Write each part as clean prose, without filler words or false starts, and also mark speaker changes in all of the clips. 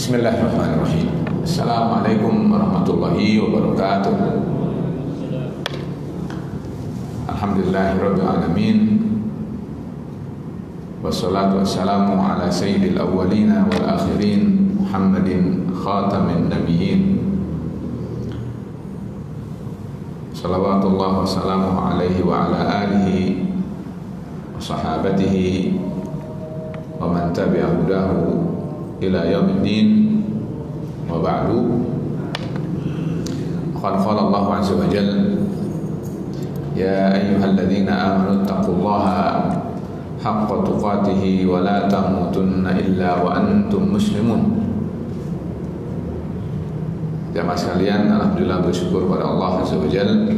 Speaker 1: Bismillahirrahmanirrahim. Assalamualaikum warahmatullahi wabarakatuh. Alhamdulillahirabbil alamin. Wassalatu wassalamu ala sayyidil awwalina wal akhirin Muhammadin khatamin nabiyyin. Salawatullah wassalamu alaihi wa ala alihi wa sahabatihi wa man tabi'a hudahu ila yaumiddin wa ba'du. Qad qala Allah azza wa jalla ya ayyuhalladzina amanu taqullaha haqqa tuqatih wa la tamutunna illa wa antum muslimun. Jamaah sekalian, alhamdulillah bersyukur pada Allah azza wa jalla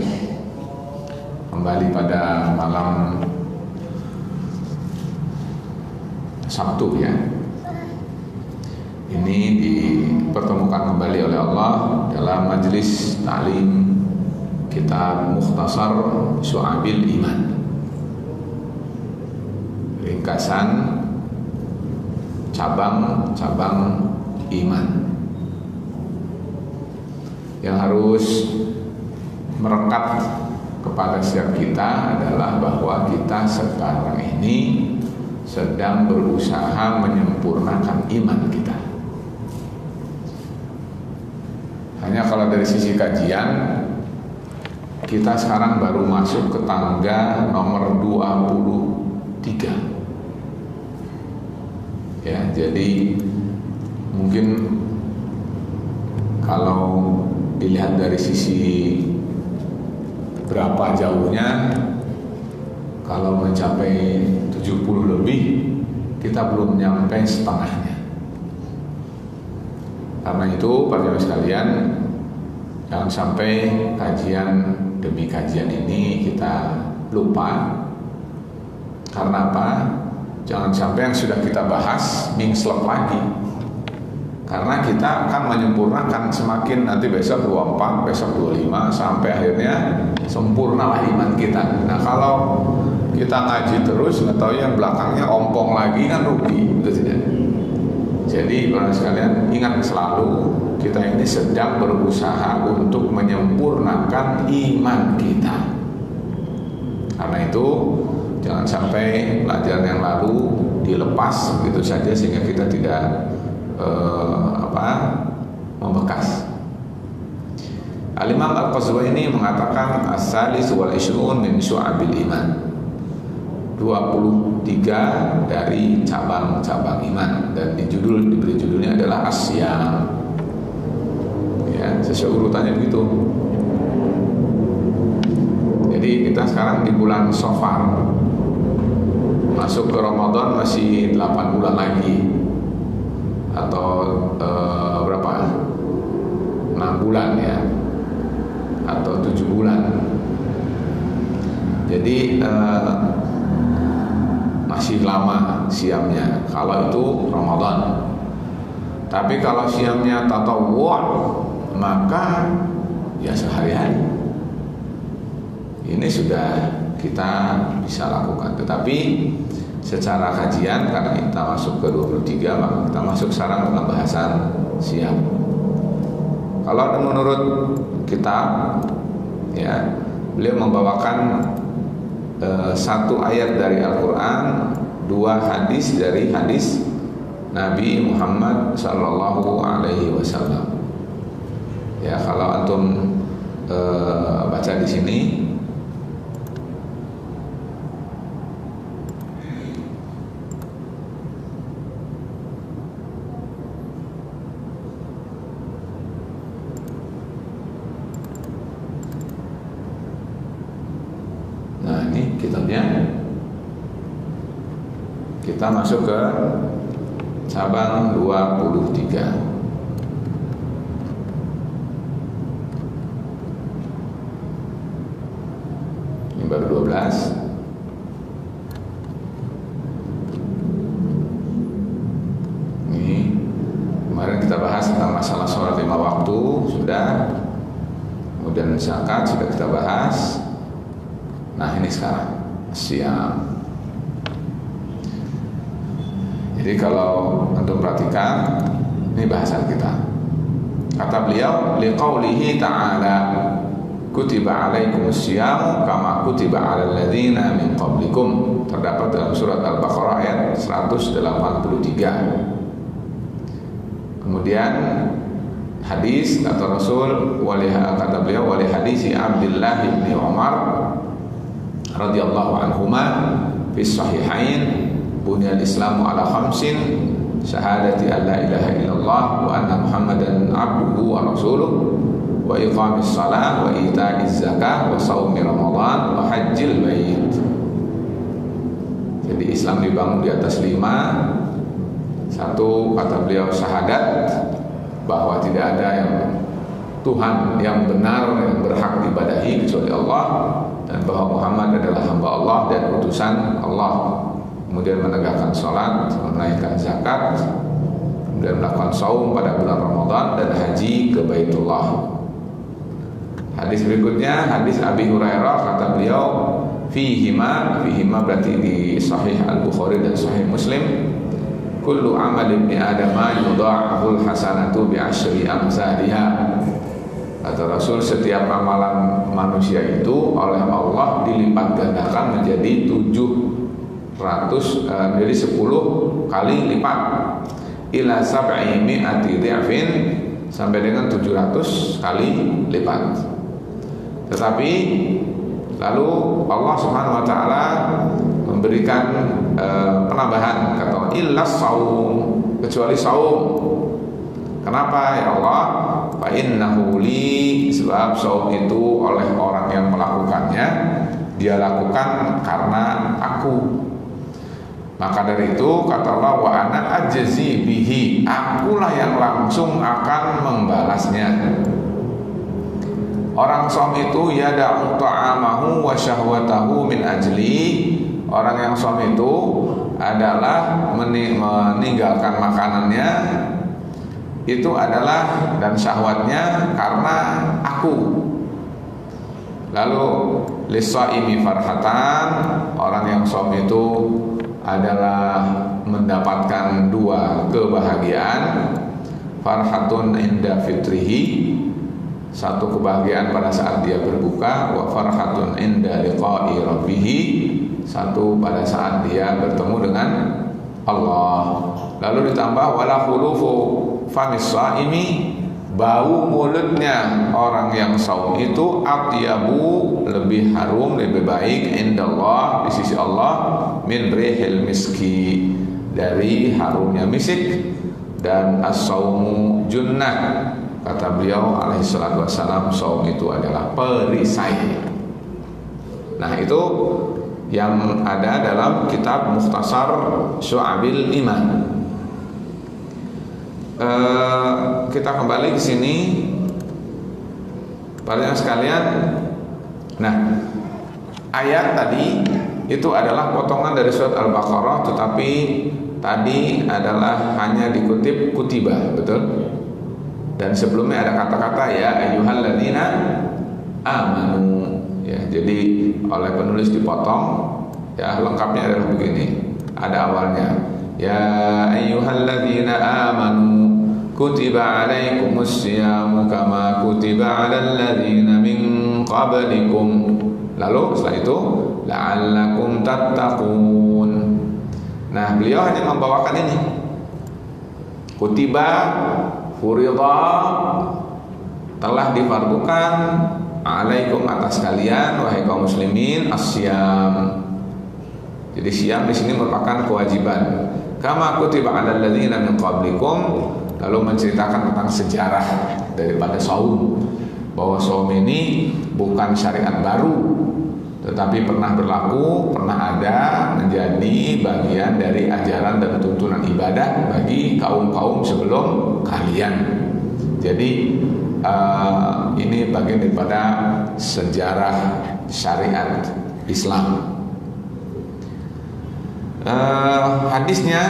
Speaker 1: kembali pada malam Sabtu ya. Ini dipertemukan kembali oleh Allah dalam majelis ta'lim kitab Mukhtasar Syu'abil Iman, ringkasan cabang-cabang iman yang harus merekat kepada setiap kita adalah bahwa kita sekarang ini sedang berusaha menyempurnakan iman kita. Hanya kalau dari sisi kajian, kita sekarang baru masuk ke tangga nomor 23. Ya, jadi mungkin kalau dilihat dari sisi berapa jauhnya, kalau mencapai 70 lebih, kita belum nyampe setengahnya. Karena itu, para jemaah sekalian, jangan sampai kajian demi kajian ini kita lupa. Karena apa? Jangan sampai yang sudah kita bahas mingslep lagi. Karena kita akan menyempurnakan semakin nanti besok 24, besok 25, sampai akhirnya sempurnalah iman kita. Nah, kalau kita ngaji terus, nggak tahu yang belakangnya ompong lagi, kan rugi, betul tidak? Jadi para sekalian, ingat selalu kita ini sedang berusaha untuk menyempurnakan iman kita. Karena itu jangan sampai pelajaran yang lalu dilepas begitu saja sehingga kita tidak membekas. Al-Imam Al-Qazwini mengatakan as-salis wal ishrun min syu'abil iman, 23 dari cabang-cabang iman, dan diberi judulnya adalah Asyam. Ya, sesuai urutannya begitu. Jadi kita sekarang di bulan Safar, masuk ke Ramadan masih 8 bulan lagi, atau berapa? 6 bulan ya, atau 7 bulan. Jadi masih lama siamnya kalau itu Ramadan. Tapi kalau siamnya tatawwu', maka ya sehari-hari. Ini sudah kita bisa lakukan. Tetapi secara kajian, karena kita masuk ke 23, maka kita masuk sekarang dalam bahasan siam. Kalau menurut kitab ya, beliau membawakan satu ayat dari Al-Quran, 2 hadis dari hadis Nabi Muhammad Sallallahu Alaihi Wasallam. Ya, kalau antum baca di sini, kitabnya, kita masuk ke cabang 23. Ini baru 12. Ini kemarin kita bahas tentang masalah sholat 5 waktu, sudah. Kemudian zakat sudah kita bahas. Nah, ini sekarang siam. Jadi kalau antum perhatikan Ini bahasan kita. Kata beliau, liqaulihi ta'ala, kutiba alaikumus syiyam kama kutiba alal ladzina min qablikum. Terdapat dalam surat Al-Baqarah ayat 183. Kemudian hadis kata Rasul, kata beliau, wali hadisi Abdullah bin Umar radhiyallahu anhuma fi sahihain, bunyal islamu ala khamsin, syahadati an la ilaha illallah wa anna muhammadan abduhu wa rasuluh, wa iqamis salat wa ita'iz zakah wa shaumi ramadan wa hajjil bait. Jadi Islam dibangun di atas 5. Satu, kata beliau, syahadat bahwa tidak ada yang Tuhan yang benar yang berhak diibadahi kecuali Allah, dan bahwa Muhammad adalah hamba Allah dan utusan Allah. Kemudian menegakkan salat, menunaikan zakat, kemudian melakukan saum pada bulan Ramadan, dan haji ke Baitullah. Hadis berikutnya hadis Abi Hurairah, kata beliau, fihima berarti di Sahih Al-Bukhari dan Sahih Muslim, kullu amal ibni adama yudha'aful hasanatu bi asyri amsalha. Kata Rasul, setiap amalan manusia itu oleh Allah dilipat gandakan menjadi 10 kali lipat, ila sab'i mi'ati dhi'fin, sampai dengan 700 kali lipat. Tetapi lalu Allah Subhanahu wa taala memberikan penambahan, kata illa saum, kecuali saum. Kenapa ya Allah? Fa innahu li, sebab saum itu oleh orang yang melakukannya, dia lakukan karena aku. Maka dari itu kata Allah, wa ana ajzi bihi, akulah yang langsung akan membalasnya. Orang saum itu yada'u ta'amahu wa syahwatahu min ajli. Orang yang saum itu adalah meninggalkan makanannya, itu adalah, dan syahwatnya karena aku. Lalu lisaimi farhatan, orang yang saum itu adalah mendapatkan 2 kebahagiaan. Farhatun inda fitrihi, satu kebahagiaan pada saat dia berbuka, wa farhatun inda liqa'i rabbihi, satu pada saat dia bertemu dengan Allah. Lalu ditambah wala khulufu famis shaimi, bau mulutnya orang yang saum itu atyabu, lebih harum, lebih baik, indallah, di sisi Allah, min rihil miski, dari harumnya misik. Dan as-saumu junnah, kata beliau alaihi salatu wassalam, saum itu adalah perisai. Nah, itu yang ada dalam kitab Mukhtasar Syu'abil Iman. Kita kembali ke sini para sekalian. Nah, ayat tadi itu adalah potongan dari surat Al-Baqarah, tetapi tadi adalah hanya dikutip kutiba, betul? Dan sebelumnya ada kata-kata ya ayyuhalladzina amanu. Ya, jadi oleh penulis dipotong. Ya, lengkapnya adalah begini. Ada awalnya ya ayyuhalladzina amanu kutiba alaikumus syiyamu kama kutiba alal ladzina min qablikum. Lalu setelah itu la'allakum tattaqun. Nah, beliau hanya membawakan ini. Kutiba, furidha, telah difardukan, alaikum, atas kalian wahai kaum muslimin, asyam. Jadi syam di sini merupakan kewajiban. Kama kutiba alal ladzina min qablikum, lalu menceritakan tentang sejarah daripada saum, bahwa saum ini bukan syariat baru, tetapi pernah berlaku, pernah ada, menjadi bagian dari ajaran dan tuntunan ibadah bagi kaum-kaum sebelum kalian. Jadi ini bagian daripada sejarah syariat Islam. Hadisnya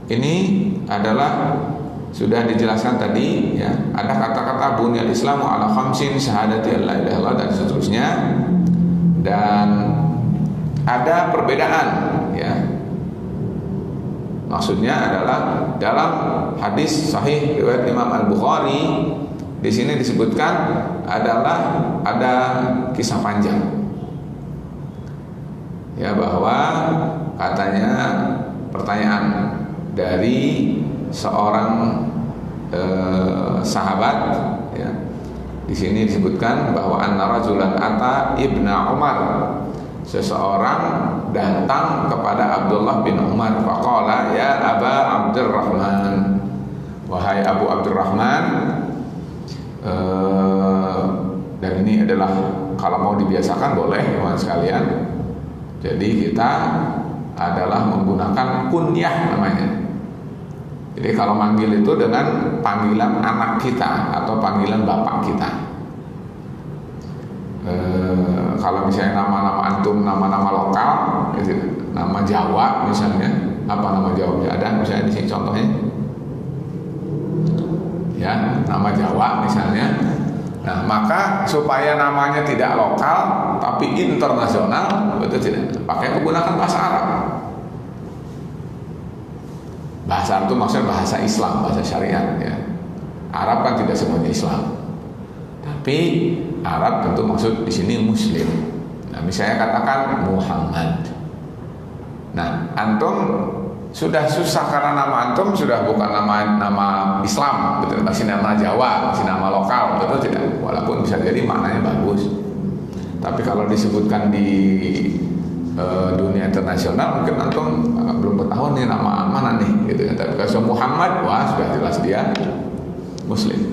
Speaker 1: ini adalah sudah dijelaskan tadi, ya. Ada kata-kata bunyal Islamu ala khamsin, syahadati alla ilaha illallah, dan seterusnya. Dan ada perbedaan, ya, Maksudnya adalah dalam hadis sahih riwayat Imam Al-Bukhari, di sini disebutkan adalah ada kisah panjang. Ya, bahwa katanya pertanyaan dari seorang sahabat, ya. Di sini disebutkan bahwa anna rajulan ata ibna Umar, seseorang datang kepada Abdullah bin Umar, faqala ya Aba Abdurrahman, wahai Abu Abdurrahman. Dan ini adalah kalau mau dibiasakan boleh teman sekalian. Jadi kita adalah menggunakan kunyah namanya. Jadi kalau manggil itu dengan panggilan anak kita atau panggilan bapak kita. Kalau misalnya nama-nama antum, nama-nama lokal, gitu, nama Jawa misalnya, apa nama Jawanya ada misalnya di sini contohnya, ya nama Jawa misalnya. Nah, maka supaya namanya tidak lokal tapi internasional, betul tidak? Pakai menggunakan bahasa Arab. Bahasa Arab itu maksudnya bahasa Islam, bahasa syariat, ya. Arab kan tidak semuanya Islam, tapi Arab tentu maksud di sini Muslim. Nah, misalnya katakan Muhammad. Nah, antum sudah susah karena nama antum sudah bukan nama Islam, betul, masih nama Jawa, masih nama lokal, betul tidak? Walaupun bisa jadi maknanya bagus, tapi kalau disebutkan di dunia internasional mungkin antum belum ketahuan nih nama mana nih, gitu. Tapi kalau Muhammad, wah sudah jelas dia Muslim.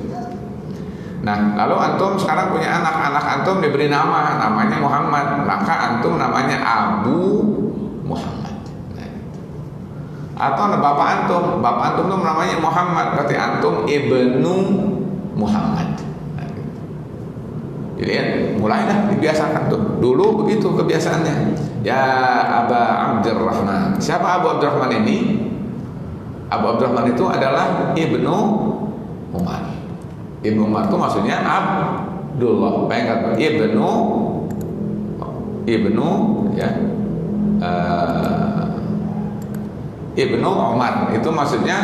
Speaker 1: Nah, lalu antum sekarang punya anak antum diberi namanya Muhammad, maka antum namanya Abu Muhammad. Nah, atau bapak antum tuh namanya Muhammad, berarti antum Ibnu Muhammad. Nah, gitu. Jadi ya, mulailah dibiasakan tuh. Dulu begitu kebiasaannya. Ya Aba Abdurrahman. Siapa Abu Abdurrahman ini? Abu Abdurrahman itu adalah Ibnu Umar. Ibnu Umar itu maksudnya Abdullah. Bayangkan Ibnu ya, Ibnu Umar itu maksudnya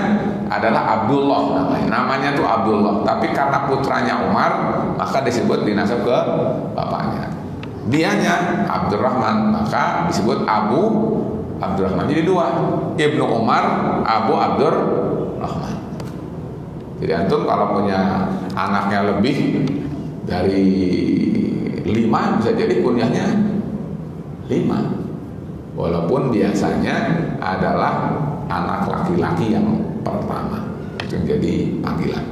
Speaker 1: adalah Abdullah namanya tuh Abdullah. Tapi karena putranya Umar, maka disebut dinasab ke bapaknya. Dianya Abdurrahman, maka disebut Abu Abdurrahman. Jadi dua, Ibnu Umar, Abu Abdurrahman. Jadi antum kalau punya anaknya lebih dari 5, bisa jadi kunyahnya 5. Walaupun biasanya adalah anak laki-laki yang pertama, itu yang jadi panggilan.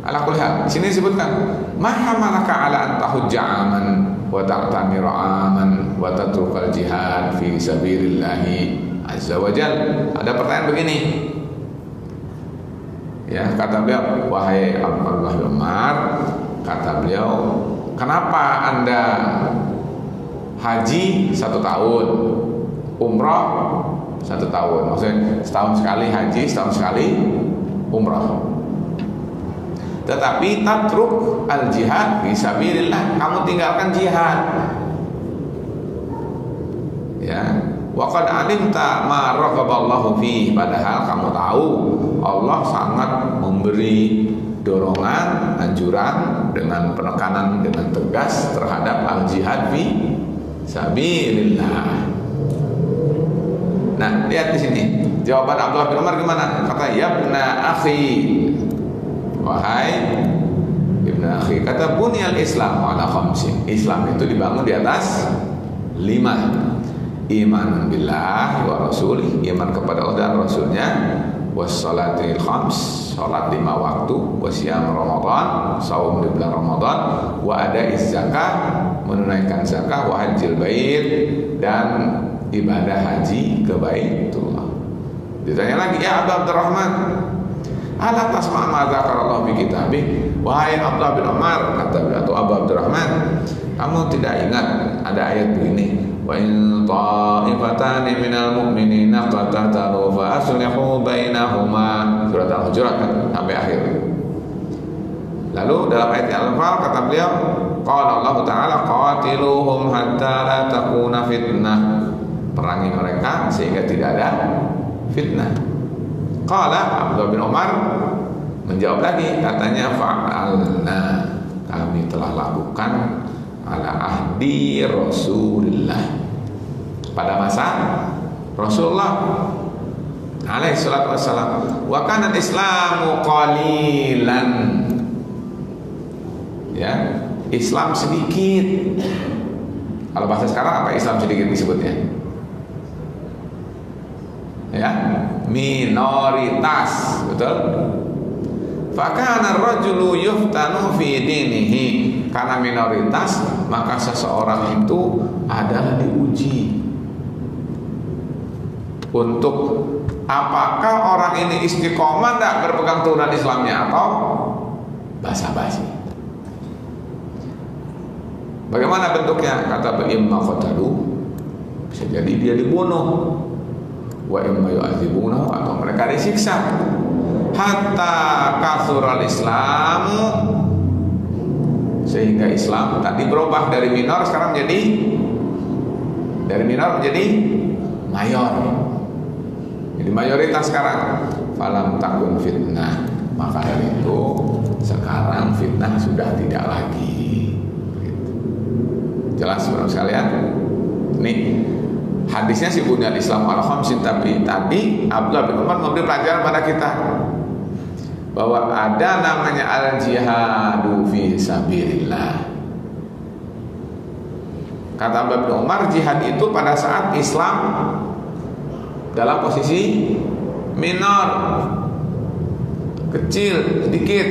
Speaker 1: Ala kulli hal, sini disebutkan ma hamalaka ala an tahujja aman wa ta'tamira aman wa tatrukal jihad fi sabilillah azza wa jalla. Ada pertanyaan begini. Ya, kata beliau, wahai Abdullah bin Umar, kata beliau, kenapa Anda haji 1 tahun, umrah 1 tahun? Maksudnya setahun sekali haji, setahun sekali umrah. Tetapi tatruk al jihad fisabilillah, kamu tinggalkan jihad. Ya, wa qad alimta ma raghaballahu fi, padahal kamu tahu Allah sangat memberi dorongan, anjuran dengan penekanan dengan tegas terhadap al jihad fi sabilillah. Nah, lihat di sini jawaban Abdullah bin Umar gimana? Kata yabna akhi, wahai ibnu akhi, kata bunyal Islam ala khamsin. Islam itu dibangun di atas 5. Iman billah wa rasulih, iman kepada Allah dan Rasulnya, wassalatil khams, salat 5 waktu, wasyam Ramadan, saum di bulan Ramadan, wa adaiz zakah, menunaikan zakah, wa hajjil bait, dan ibadah haji ke Baitullah. Ditanya lagi, ya Abu Abdurrahman, ala tasma' ma dzakarallahu fi kitabih, wahai Abdullah bin Umar, kata atau Abu Abdurrahman, kamu tidak ingat ada ayat begini, wa in ta'ifatani minal mu'minina qatatalu fa aslihu bainahuma, surat Al-Hujurat kan, sampai akhir. Lalu dalam ayat Al-Anfal kata beliau, qala Allah Ta'ala qatiluhum hatta la takuna fitnah, perangi mereka sehingga tidak ada fitnah. Qala Abdullah bin Umar menjawab lagi, katanya fa'alna, kami telah lakukan ala ahdi Rasulullah, pada masa Rasulullah alaihi salatu wassalam. Wa kana Islamu qalilan, ya, Islam sedikit. Kalau bahasa sekarang apa Islam sedikit disebutnya? Ya, minoritas, betul? Fakana rajulu yuftanu fi dinihi, karena minoritas maka seseorang itu adalah diuji untuk apakah orang ini istiqomah tidak berpegang turunan Islamnya atau basa-basi. Bagaimana bentuknya? Kata imma qatalu, bisa jadi dia dibunuh, wa imma yu'adzibunahu, atau mereka disiksa. Hatta kasural Islamu, sehingga Islam tadi berubah dari minor sekarang menjadi, dari minor menjadi mayor, jadi mayoritas sekarang. Falam takun fitnah, maka dari itu sekarang fitnah sudah tidak lagi. Jelas saudara sekalian? Nih hadisnya sih punya Islam al-khamsin, tapi tadi Abdullah bin Umar memberi pelajaran pada kita bahwa ada namanya al-jihadu fi sabilillah. Kata Abdullah bin Umar, jihad itu pada saat Islam dalam posisi minor, kecil, sedikit.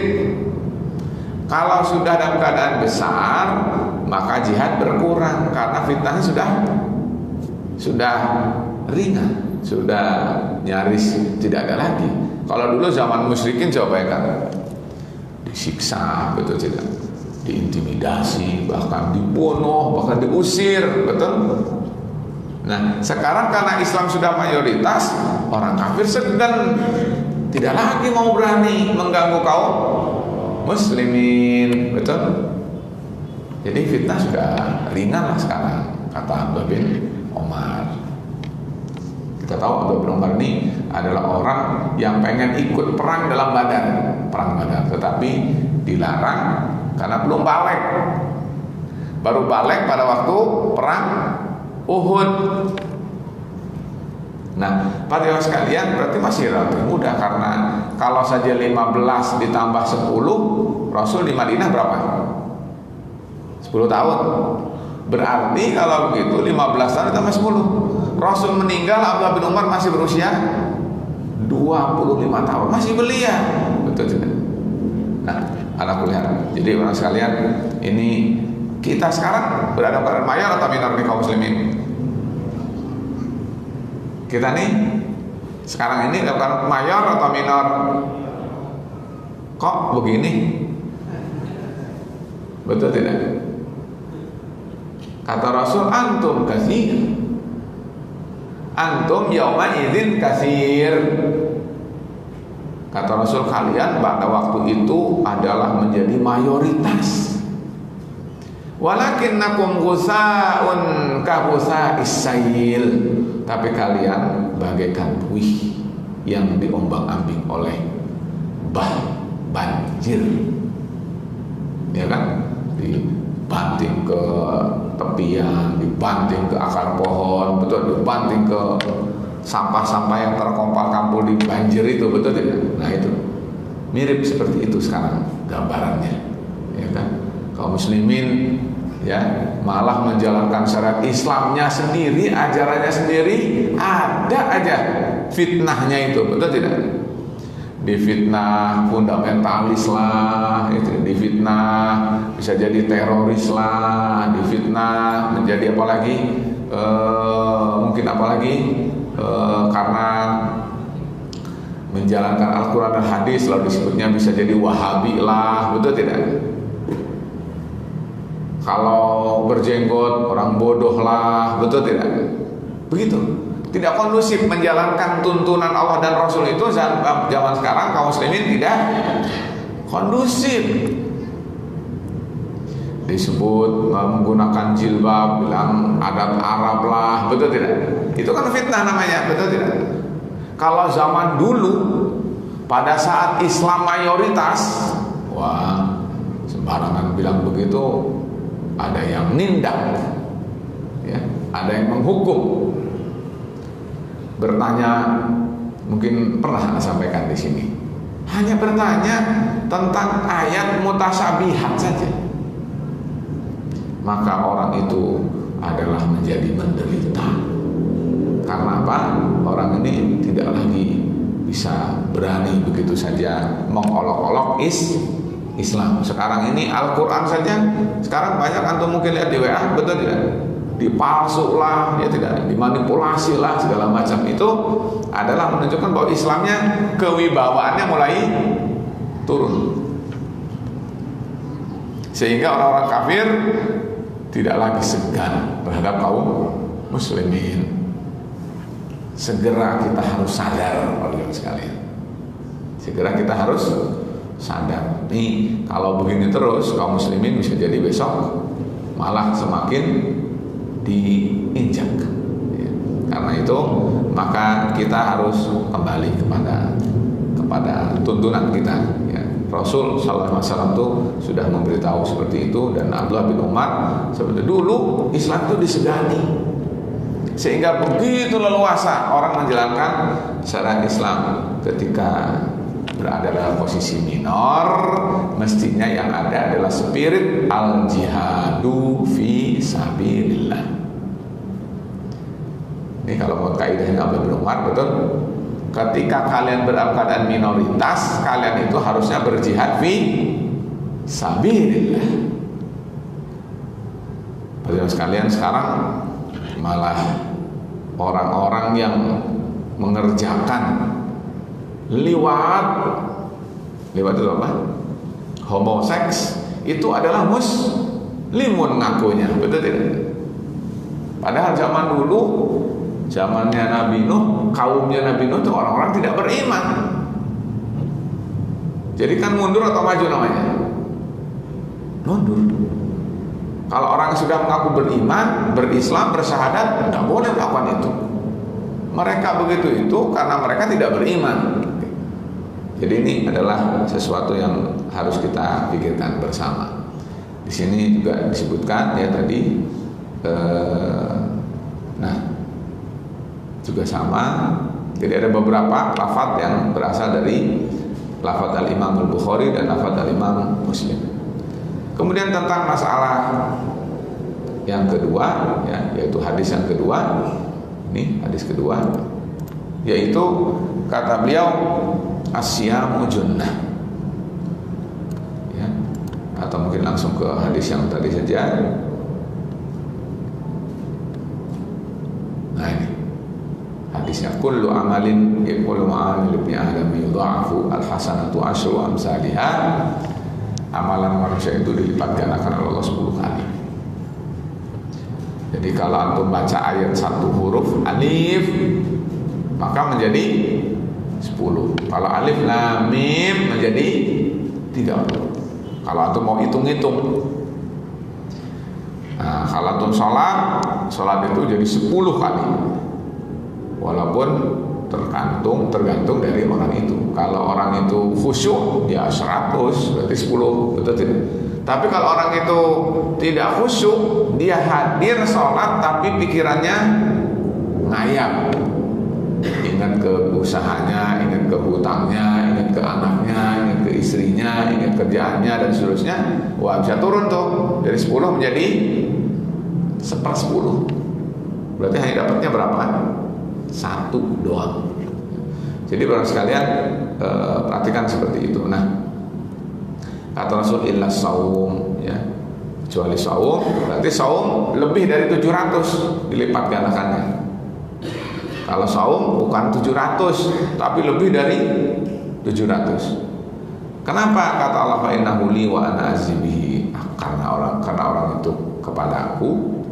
Speaker 1: Kalau sudah dalam keadaan besar, maka jihad berkurang karena fitnahnya sudah ringan, sudah nyaris tidak ada lagi. Kalau dulu zaman musyrikin, coba bayangkan, disiksa, betul tidak? Diintimidasi, bahkan dibunuh, bahkan diusir, betul? Nah, sekarang karena Islam sudah mayoritas, orang kafir segan, tidak lagi mau berani mengganggu kaum muslimin, betul? Jadi fitnah sudah ringan lah sekarang, kata Abdullah bin Umar. Kita tahu Abdullah bin Umar ini adalah orang yang pengen ikut perang dalam perang Badar, tetapi dilarang karena belum balik. Baru balik pada waktu perang Uhud. Nah, para jemaah sekalian, berarti masih relatif muda, karena kalau saja 15 ditambah 10, Rasul di Madinah berapa? 10 tahun. Berarti kalau begitu 15 tahun ditambah 10. Rasul meninggal, Abdullah bin Umar masih berusia 25 tahun, masih belia, betul tidak? Nah, anak kuliah. Jadi orang sekalian, ini kita sekarang berada pada mayor atau minor nih kaum muslimin? Kita nih sekarang ini dapat mayor atau minor? Kok begini? Betul tidak? Kata Rasul, antum katsir. Antum yauma idzin katsir. Kata Rasul, kalian pada waktu itu adalah menjadi mayoritas. Walakinnakum ghusaun ka ghusa'is sail. Tapi kalian bagaikan buih yang diombang-ambing oleh banjir. Ya kan? Dibanting ke tepian, dibanting ke akar pohon, betul, dibanting ke sampah-sampah yang terkompal-kampul di banjir itu, betul tidak? Nah itu mirip seperti itu sekarang gambarannya, ya kan? Kaum muslimin ya malah menjalankan syariat Islamnya sendiri, ajarannya sendiri, ada aja fitnahnya itu, betul tidak? Difitnah fundamentalis lah, itu difitnah bisa jadi teroris lah, difitnah menjadi apa lagi? Mungkin apa lagi? Karena menjalankan Al-Quran dan hadis lalu disebutnya bisa jadi Wahabi lah, betul tidak? Kalau berjenggot orang bodoh lah, betul tidak? Begitu. Tidak kondusif menjalankan tuntunan Allah dan Rasul itu zaman sekarang kaum muslimin tidak kondusif. Disebut menggunakan jilbab, bilang adat Arab lah, betul tidak? Itu kan fitnah namanya, betul tidak? Kalau zaman dulu pada saat Islam mayoritas, wah, sembarangan bilang begitu, ada yang nindak, ya, ada yang menghukum. Bertanya, mungkin pernah sampaikan di sini, hanya bertanya tentang ayat mutasyabihat saja, maka orang itu adalah menjadi menderita. Karena apa? Orang ini tidak lagi bisa berani begitu saja mengolok-olok Islam. Sekarang ini Al-Quran saja, sekarang banyak antum mungkin lihat di WA, betul tidak? Dipalsu lah, ya tidak, dimanipulasi lah, segala macam. Itu adalah menunjukkan bahwa Islamnya, kewibawaannya mulai turun. Sehingga orang-orang kafir tidak lagi segan terhadap kaum muslimin. Segera kita harus sadar, Bapak sekalian. Segera kita harus sadar. Nih, kalau begini terus kaum muslimin bisa jadi besok malah semakin diinjak. Ya. Karena itu maka kita harus kembali kepada tuntunan kita. Ya. Rasul Sallallahu Alaihi Wasallam itu sudah memberitahu seperti itu, dan Abdullah bin Umar seperti dulu Islam itu disegani, sehingga begitu leluasa orang menjalankan syariat Islam. Ketika berada dalam posisi minor, mestinya yang ada adalah spirit al-jihadu fi sabilillah. Ini kalau mau kaidahnya Abdullah bin Umar, betul. Ketika kalian berada keadaan minoritas, kalian itu harusnya berjihad fi sabilillah. Bapak sekalian, sekarang malah orang-orang yang mengerjakan liwat itu apa? Homoseks, itu adalah muslimun ngakunya, betul tidak? Padahal zaman dulu, zamannya Nabi Nuh, kaumnya Nabi Nuh itu orang-orang tidak beriman. Jadi kan mundur atau maju namanya? Mundur. Kalau orang sudah mengaku beriman, berislam, bersyahadat, tidak boleh melakukan itu. Mereka begitu itu karena mereka tidak beriman. Jadi ini adalah sesuatu yang harus kita pikirkan bersama. Di sini juga disebutkan ya tadi, nah juga sama. Jadi ada beberapa lafaz yang berasal dari lafaz Al-Imam Al-Bukhari dan lafaz Al-Imam Muslim. Kemudian tentang masalah yang kedua, ya, yaitu hadis yang kedua. Ini hadis kedua, yaitu kata beliau asyamu junnah, ya, atau mungkin langsung ke hadis yang tadi saja. Nah ini hadisnya, kullu amalin kullu ma'amil ibni adam yudha'afu al-hasanatu asyru amsalihah. Amalan manusia itu dilipat gandakan oleh Allah 10 kali. Jadi kalau antum baca ayat satu huruf alif, maka menjadi 10. Kalau alif lam mim menjadi 30. Kalau antum mau hitung-hitung, nah, kalau antum sholat itu jadi 10 kali. Walaupun tergantung dari orang itu. Kalau orang itu khusyuk, ya 100, berarti 10, betul tidak? Tapi kalau orang itu tidak khusyuk, dia hadir sholat tapi pikirannya ngayap, ingat ke usahanya, ingat ke hutangnya, ingat ke anaknya, ingat ke istrinya, ingat kerjaannya dan seterusnya. Wah, bisa turun tuh dari 10 menjadi 1/10. Berarti hanya dapatnya berapa? 1 doang. Jadi barang sekalian, perhatikan seperti itu. Nah, kata Rasul illa saum, ya, kecuali saum, berarti saum lebih dari 700 dilipat gandakannya. Kalau saum bukan 700 tapi lebih dari 700. Kenapa? Kata Allah, fa innahu li wa ana azibihi. Karena orang itu kepada aku,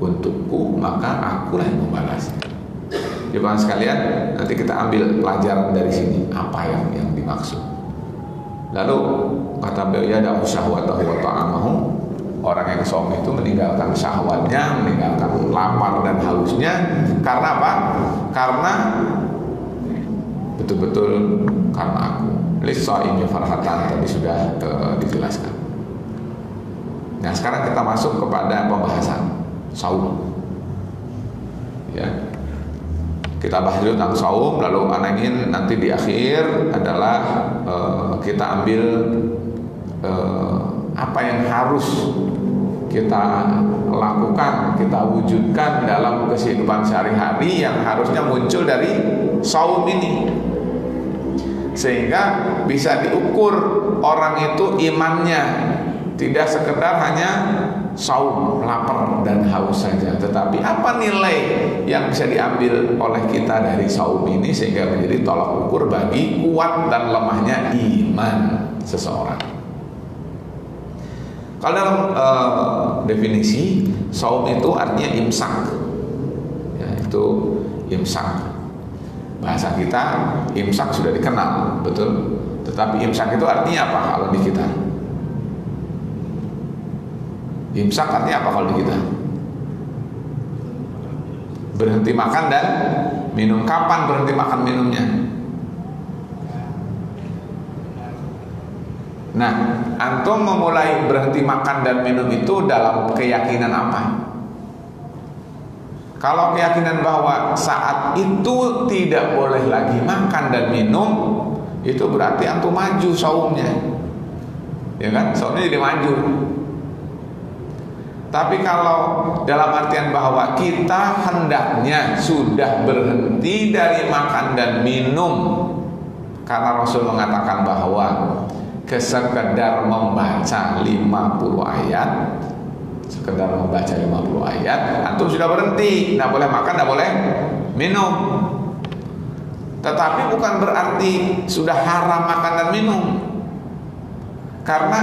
Speaker 1: untukku, maka akulah yang membalasnya. Jadi sekalian, nanti kita ambil pelajaran dari sini apa yang dimaksud. Lalu kata beliau, ya da'u syahwatahu wa ta'amahu. Orang yang saum itu meninggalkan syahwatnya, meninggalkan lapar dan hausnya. Karena apa? Karena betul-betul karena aku. Lis-shaimi farhatan tadi sudah dijelaskan. Nah, sekarang kita masuk kepada pembahasan saum. Ya. Kita bahas dulu tentang saum, lalu anak ingin nanti di akhir adalah kita ambil apa yang harus kita lakukan, kita wujudkan dalam kehidupan sehari-hari yang harusnya muncul dari saum ini, sehingga bisa diukur orang itu imannya, tidak sekedar hanya saum, lapar dan haus saja, tetapi apa nilai yang bisa diambil oleh kita dari saum ini sehingga menjadi tolak ukur bagi kuat dan lemahnya iman seseorang. Kalau dalam definisi saum itu artinya imsak, ya, itu imsak. Bahasa kita imsak sudah dikenal, betul. Tetapi imsak itu artinya apa kalau di kita? Imsak artinya apa kalau di kita? Berhenti makan dan minum. Kapan berhenti makan minumnya? Nah, antum memulai berhenti makan dan minum itu dalam keyakinan apa? Kalau keyakinan bahwa saat itu tidak boleh lagi makan dan minum, itu berarti antum maju saumnya, ya kan? Saumnya jadi maju. Tapi kalau dalam artian bahwa kita hendaknya sudah berhenti dari makan dan minum, karena Rasul mengatakan bahwa sekedar membaca 50 ayat, sekedar membaca 50 ayat, antum sudah berhenti, tidak boleh makan, tidak boleh minum. Tetapi bukan berarti sudah haram makan dan minum, karena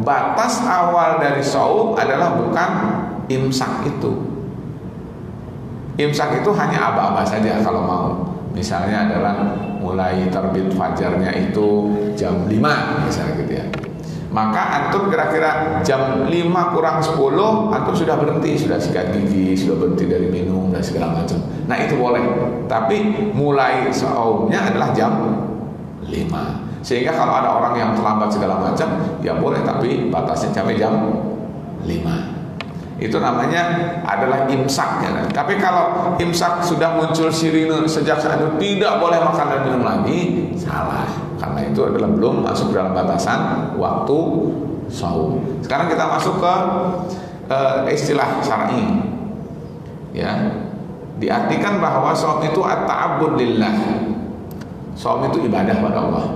Speaker 1: batas awal dari saum adalah bukan imsak itu. Imsak itu hanya aba-aba saja kalau mau. Misalnya adalah mulai terbit fajarnya itu jam 5 misalnya gitu ya. Maka antum kira-kira jam 5 kurang 10 antum sudah berhenti, sudah sikat gigi, sudah berhenti dari minum dan segala macam. Nah itu boleh. Tapi mulai saumnya adalah jam 5. Sehingga kalau ada orang yang terlambat segala macam, ya boleh, tapi batasnya sampai jam 5. Itu namanya adalah imsaknya. Tapi kalau imsak sudah muncul sirine sejak saat itu tidak boleh makan dan minum lagi, salah. Karena itu adalah belum masuk dalam batasan waktu saum. Sekarang kita masuk ke istilah syar'i. Ya. Diartikan bahwa saum itu at-ta'abbud lillah. Saum itu ibadah pada Allah.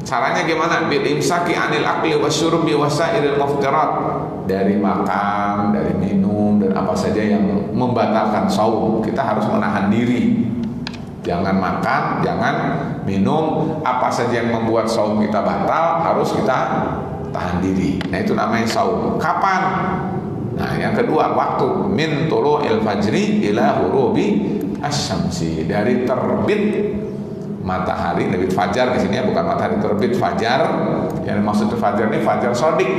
Speaker 1: Caranya gimana? Bil imsaki anil akli wasyurbi wasairil muftirat. Dari makan, dari minum, dan apa saja yang membatalkan saum, kita harus menahan diri. Jangan makan, jangan minum, apa saja yang membuat saum kita batal harus kita tahan diri. Nah itu namanya saum. Kapan? Nah yang kedua, waktu min tulu'il fajri ila hurubi asyamsi, dari terbit matahari, terbit fajar di sini ya, bukan matahari, terbit fajar. Yang maksud fajar ini fajar sodik,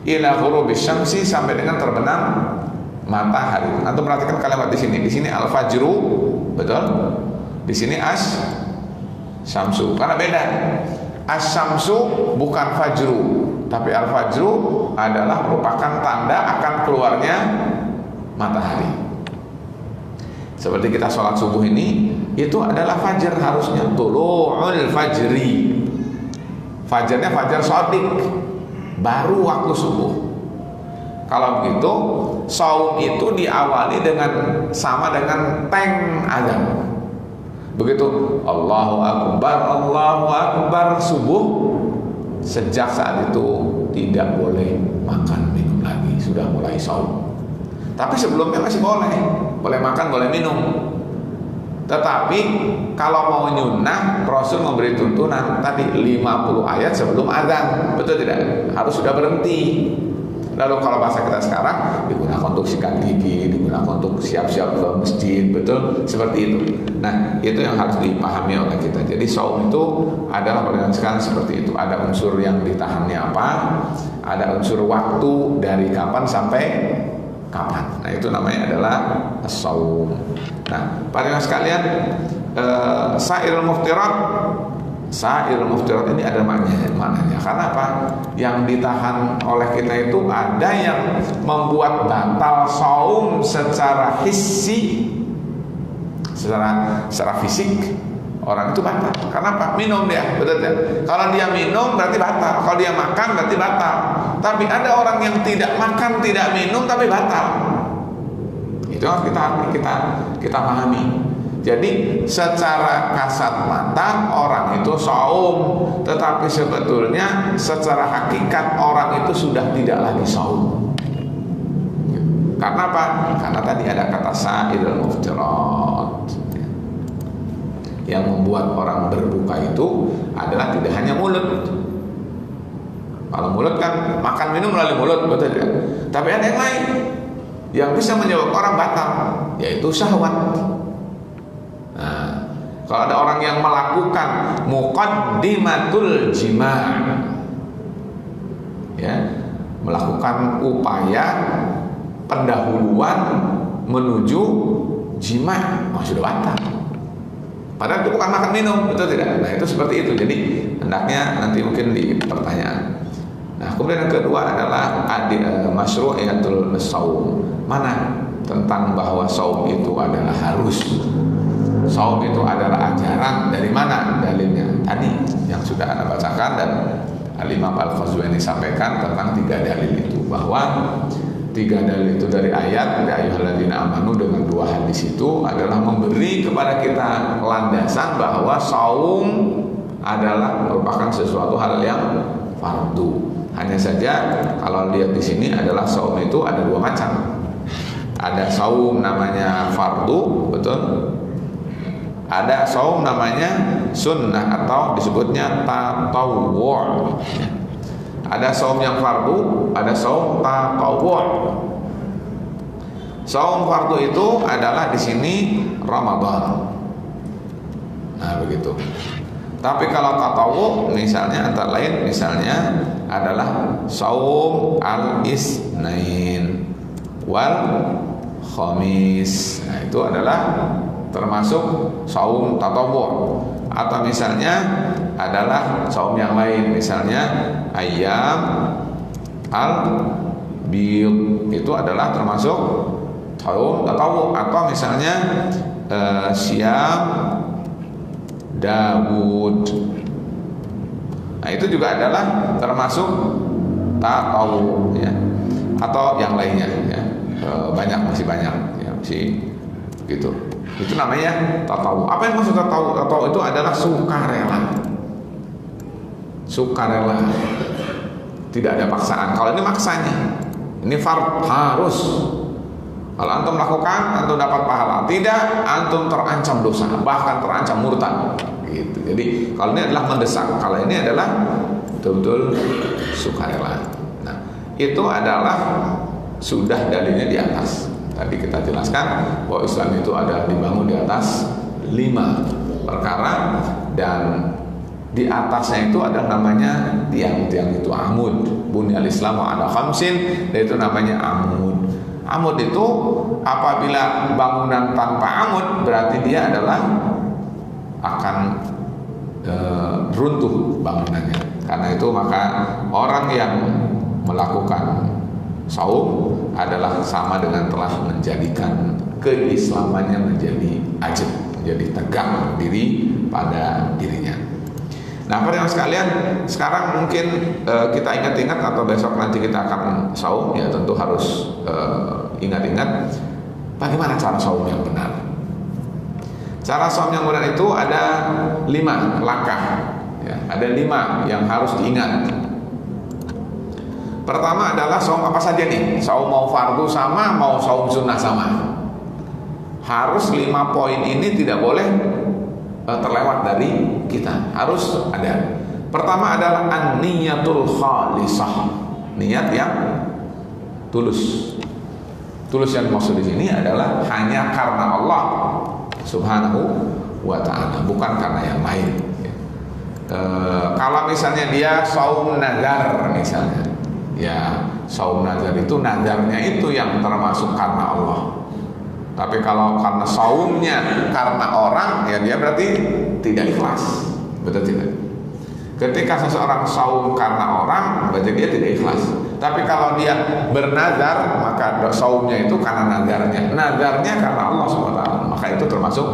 Speaker 1: ila ghurubi syamsi, sampai dengan terbenam matahari. Antum perhatikan kalimat di sini. Di sini al fajru, betul? Di sini as syamsu. Karena beda. As syamsu bukan fajru, tapi al fajru adalah merupakan tanda akan keluarnya matahari. Seperti kita sholat subuh ini, itu adalah fajar harusnya, tulu'ul fajri. Fajarnya fajar sodik, baru waktu subuh. Kalau begitu, saum itu diawali dengan sama dengan teng azan. Begitu Allahu Akbar subuh, sejak saat itu tidak boleh makan minum lagi, sudah mulai saum. Tapi sebelumnya masih boleh makan, boleh minum. Tetapi kalau mau nyunah, Rasul memberi tuntunan tadi 50 ayat sebelum azan, betul tidak? Harus sudah berhenti. Lalu kalau bahasa kita sekarang, digunakan untuk sikat gigi, digunakan untuk siap-siap ke masjid, betul? Seperti itu. Nah, itu yang harus dipahami oleh kita. Jadi saum itu adalah berdasarkan seperti itu. Ada unsur yang ditahannya apa, ada unsur waktu dari kapan sampai kapan. Nah itu namanya adalah as-saum. Nah para sekalian, Sa'irul muftirat. Sa'irul muftirat ini ada maknanya. Karena apa? Yang ditahan oleh kita itu ada yang membuat batal saum secara hissi, secara fisik. Orang itu batal. Karena apa? Minum dia, betul tidak? Kalau dia minum berarti batal. Kalau dia makan berarti batal. Tapi ada orang yang tidak makan, tidak minum tapi batal. Itu harus kita pahami. Jadi secara kasat mata orang itu saum, tetapi sebetulnya secara hakikat orang itu sudah tidak lagi saum. Karena apa? Karena tadi ada kata sa'irul muftirat. Yang membuat orang berbuka itu adalah tidak hanya mulut. Kalau mulut kan makan minum melalui mulut, betul tidak? Tapi ada yang lain yang bisa menyebabkan orang batal, yaitu syahwat. Nah, kalau ada orang yang melakukan muqaddimatul jima', ya, melakukan upaya pendahuluan menuju jima', sudah batal. Padahal itu bukan makan minum, betul tidak? Nah itu seperti itu. Jadi hendaknya nanti mungkin di pertanyaan. Nah kemudian yang kedua adalah masyru'iyatul saum. Mana tentang bahwa saum itu adalah harus. Saum itu adalah ajaran. Dari mana dalilnya? Tadi yang sudah Anda bacakan dan Al-Imam Al-Qazwini sampaikan tentang 3 dalil itu, bahwa 3 dalil itu dari ayat ya ayyuhalladzina amanu dengan 2 hadis itu adalah memberi kepada kita landasan bahwa saum adalah merupakan sesuatu hal yang fardu. Hanya saja kalau lihat di sini adalah saum itu ada 2 macam. Ada saum namanya fardu, betul? Ada saum namanya sunnah atau disebutnya tatawwu'. Ada saum yang fardu, ada saum tatawwu'. Saum fardu itu adalah di sini Ramadan. Nah, begitu. Tapi kalau tatawwu' misalnya antara lain misalnya adalah saum al-isnain wal khamis. Nah, itu adalah termasuk saum tatawwu'. Atau misalnya adalah saum yang lain, misalnya ayyam al-bid, itu adalah termasuk saum tatawwu'. Atau misalnya syiyam Dawud. Nah itu juga adalah termasuk tatawwu', ya. Atau yang lainnya, ya. Masih banyak, ya, masih gitu. Itu namanya tatawwu'. Apa yang maksud tatawwu'? Tatawwu' itu adalah sukarela. Sukarela. Tidak ada paksaan. Kalau ini maksanya. Ini fard, harus. Kalau antum lakukan, antum dapat pahala. Tidak, antum terancam dosa, bahkan terancam murtad. Gitu. Jadi kalau ini adalah mendesak, kalau ini adalah betul-betul sukarela. Nah, itu adalah sudah dalilnya di atas. Tadi kita jelaskan bahwa Islam itu adalah dibangun di atas 5 perkara, dan di atasnya itu ada namanya tiang-tiang itu amud. Bunyal Islam ada khamsin, dan itu namanya amud. Amud itu apabila bangunan tanpa amud berarti dia adalah akan runtuh bangunannya. Karena itu maka orang yang melakukan saum adalah sama dengan telah menjadikan keislamannya menjadi ajib, menjadi tegak diri pada dirinya. Nah, para yang sekalian, sekarang mungkin kita ingat-ingat atau besok nanti kita akan saum, ya tentu harus ingat-ingat bagaimana cara saum yang benar. Cara saum yang benar itu ada 5 langkah, ya, ada 5 yang harus diingat. Pertama adalah saum apa saja nih? Saum mau fardu sama, mau saum sunnah sama. Harus 5 poin ini tidak boleh terlewat dari kita. Harus ada. Pertama adalah an-niyatul khalisah. Niat yang tulus. Tulus yang dimaksud di sini adalah hanya karena Allah Subhanahu wa ta'ala, bukan karena yang lain. Kalau misalnya dia saum nazar misalnya, ya saum nazar itu nazarnya itu yang termasuk karena Allah. Tapi kalau karena saumnya karena orang, ya dia berarti tidak ikhlas. Betul tidak? Ketika seseorang saum karena orang, berarti dia tidak ikhlas. Tapi kalau dia bernazar, maka saumnya itu karena nazarnya. Nazarnya karena Allah SWT, maka itu termasuk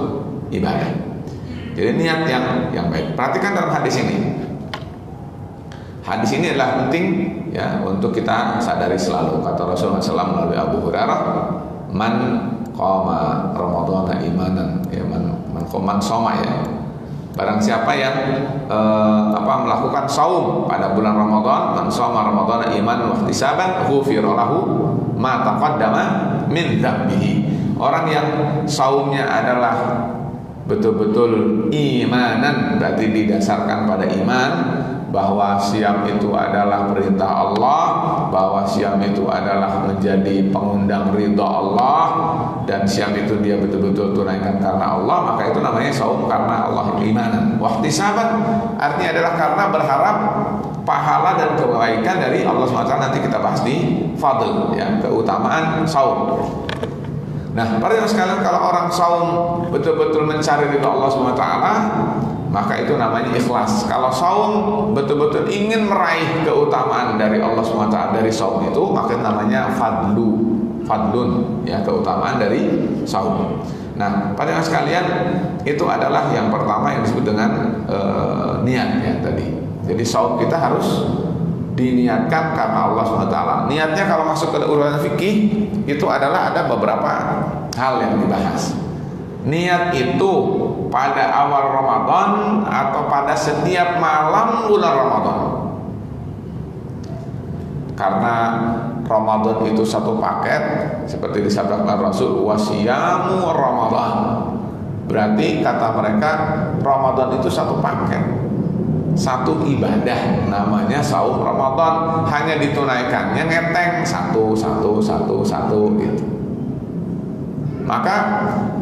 Speaker 1: ibadah. Jadi niat yang baik. Perhatikan dalam hadis ini. Hadis ini adalah penting ya untuk kita sadari selalu. Kata Rasulullah SAW melalui Abu Hurairah, man qama ramadhana imanan, ya man soma ya. Barang siapa yang melakukan saum pada bulan Ramadan, man shoma ramadhana imanan wa ihtisaban, ghufira lahu ma taqaddama min dzambihi. Orang yang saumnya adalah betul-betul imanan, berarti didasarkan pada iman bahwa siam itu adalah perintah Allah, bahwa siam itu adalah menjadi pengundang ridha Allah, dan siam itu dia betul-betul tunaikan karena Allah, maka itu namanya saum karena Allah, imanan. Wahtisaban artinya adalah karena berharap pahala dan kebaikan dari Allah SWT. Nanti kita bahas di fadl ya, keutamaan saum. Nah, para jemaah sekalian, kalau orang saum betul-betul mencari ridha Allah SWT, maka itu namanya ikhlas. Kalau saum betul-betul ingin meraih keutamaan dari Allah SWT dari saum itu, maka itu namanya fadlun ya, keutamaan dari saum. Nah, pada sekalian, itu adalah yang pertama yang disebut dengan niat ya tadi. Jadi saum kita harus diniatkan karena Allah SWT. Niatnya kalau masuk ke urutan fikih itu adalah ada beberapa hal yang dibahas. Niat itu pada awal Ramadan atau pada setiap malam bulan Ramadan. Karena Ramadan itu satu paket, seperti disabdakan Rasul, wasiyamu Ramadan. Berarti kata mereka Ramadan itu satu paket, satu ibadah, namanya saum Ramadan. Hanya ditunaikannya ngeteng satu gitu. Maka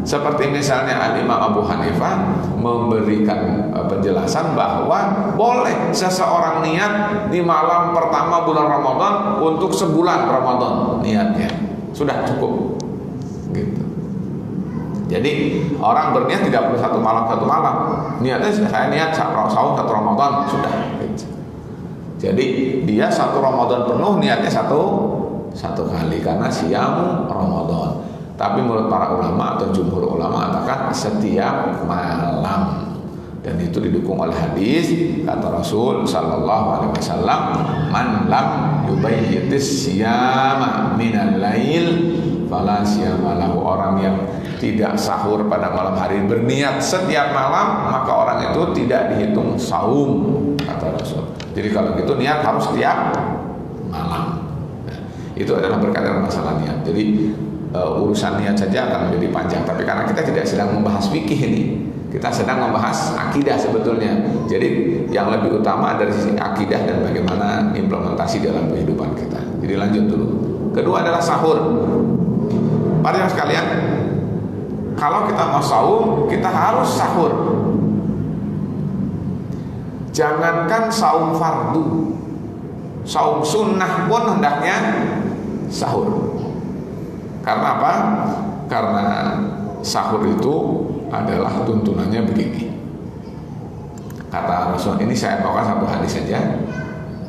Speaker 1: seperti misalnya Al-Imam Abu Hanifah memberikan penjelasan bahwa boleh seseorang niat di malam pertama bulan Ramadan untuk sebulan Ramadan, niatnya sudah cukup gitu. Jadi orang berniat tidak perlu satu malam, niatnya saya niat saum satu Ramadan sudah gitu. Jadi dia satu Ramadan penuh niatnya satu kali karena siam Ramadan. Tapi menurut para ulama atau jumhur ulama mengatakan setiap malam, dan itu didukung oleh hadis kata Rasul sallallahu alaihi wasallam, man lam yubayyitis siyama minal lail fala siyama lahu. Orang yang tidak sahur pada malam hari berniat setiap malam, maka orang itu tidak dihitung saum kata Rasul. Jadi kalau gitu niat harus setiap malam. Nah, itu adalah berkaitan masalah niat. Jadi urusan niat saja akan menjadi panjang, tapi karena kita tidak sedang membahas fikih ini, kita sedang membahas akidah sebetulnya. Jadi yang lebih utama dari sisi akidah dan bagaimana implementasi dalam kehidupan kita. Jadi lanjut dulu. Kedua adalah sahur. Para jemaah sekalian, kalau kita mau saum, kita harus sahur. Jangankan saum fardu, saum sunnah pun hendaknya sahur. Karena apa? Karena sahur itu adalah tuntunannya begini. Kata Rasul, ini saya bawa satu hadis saja.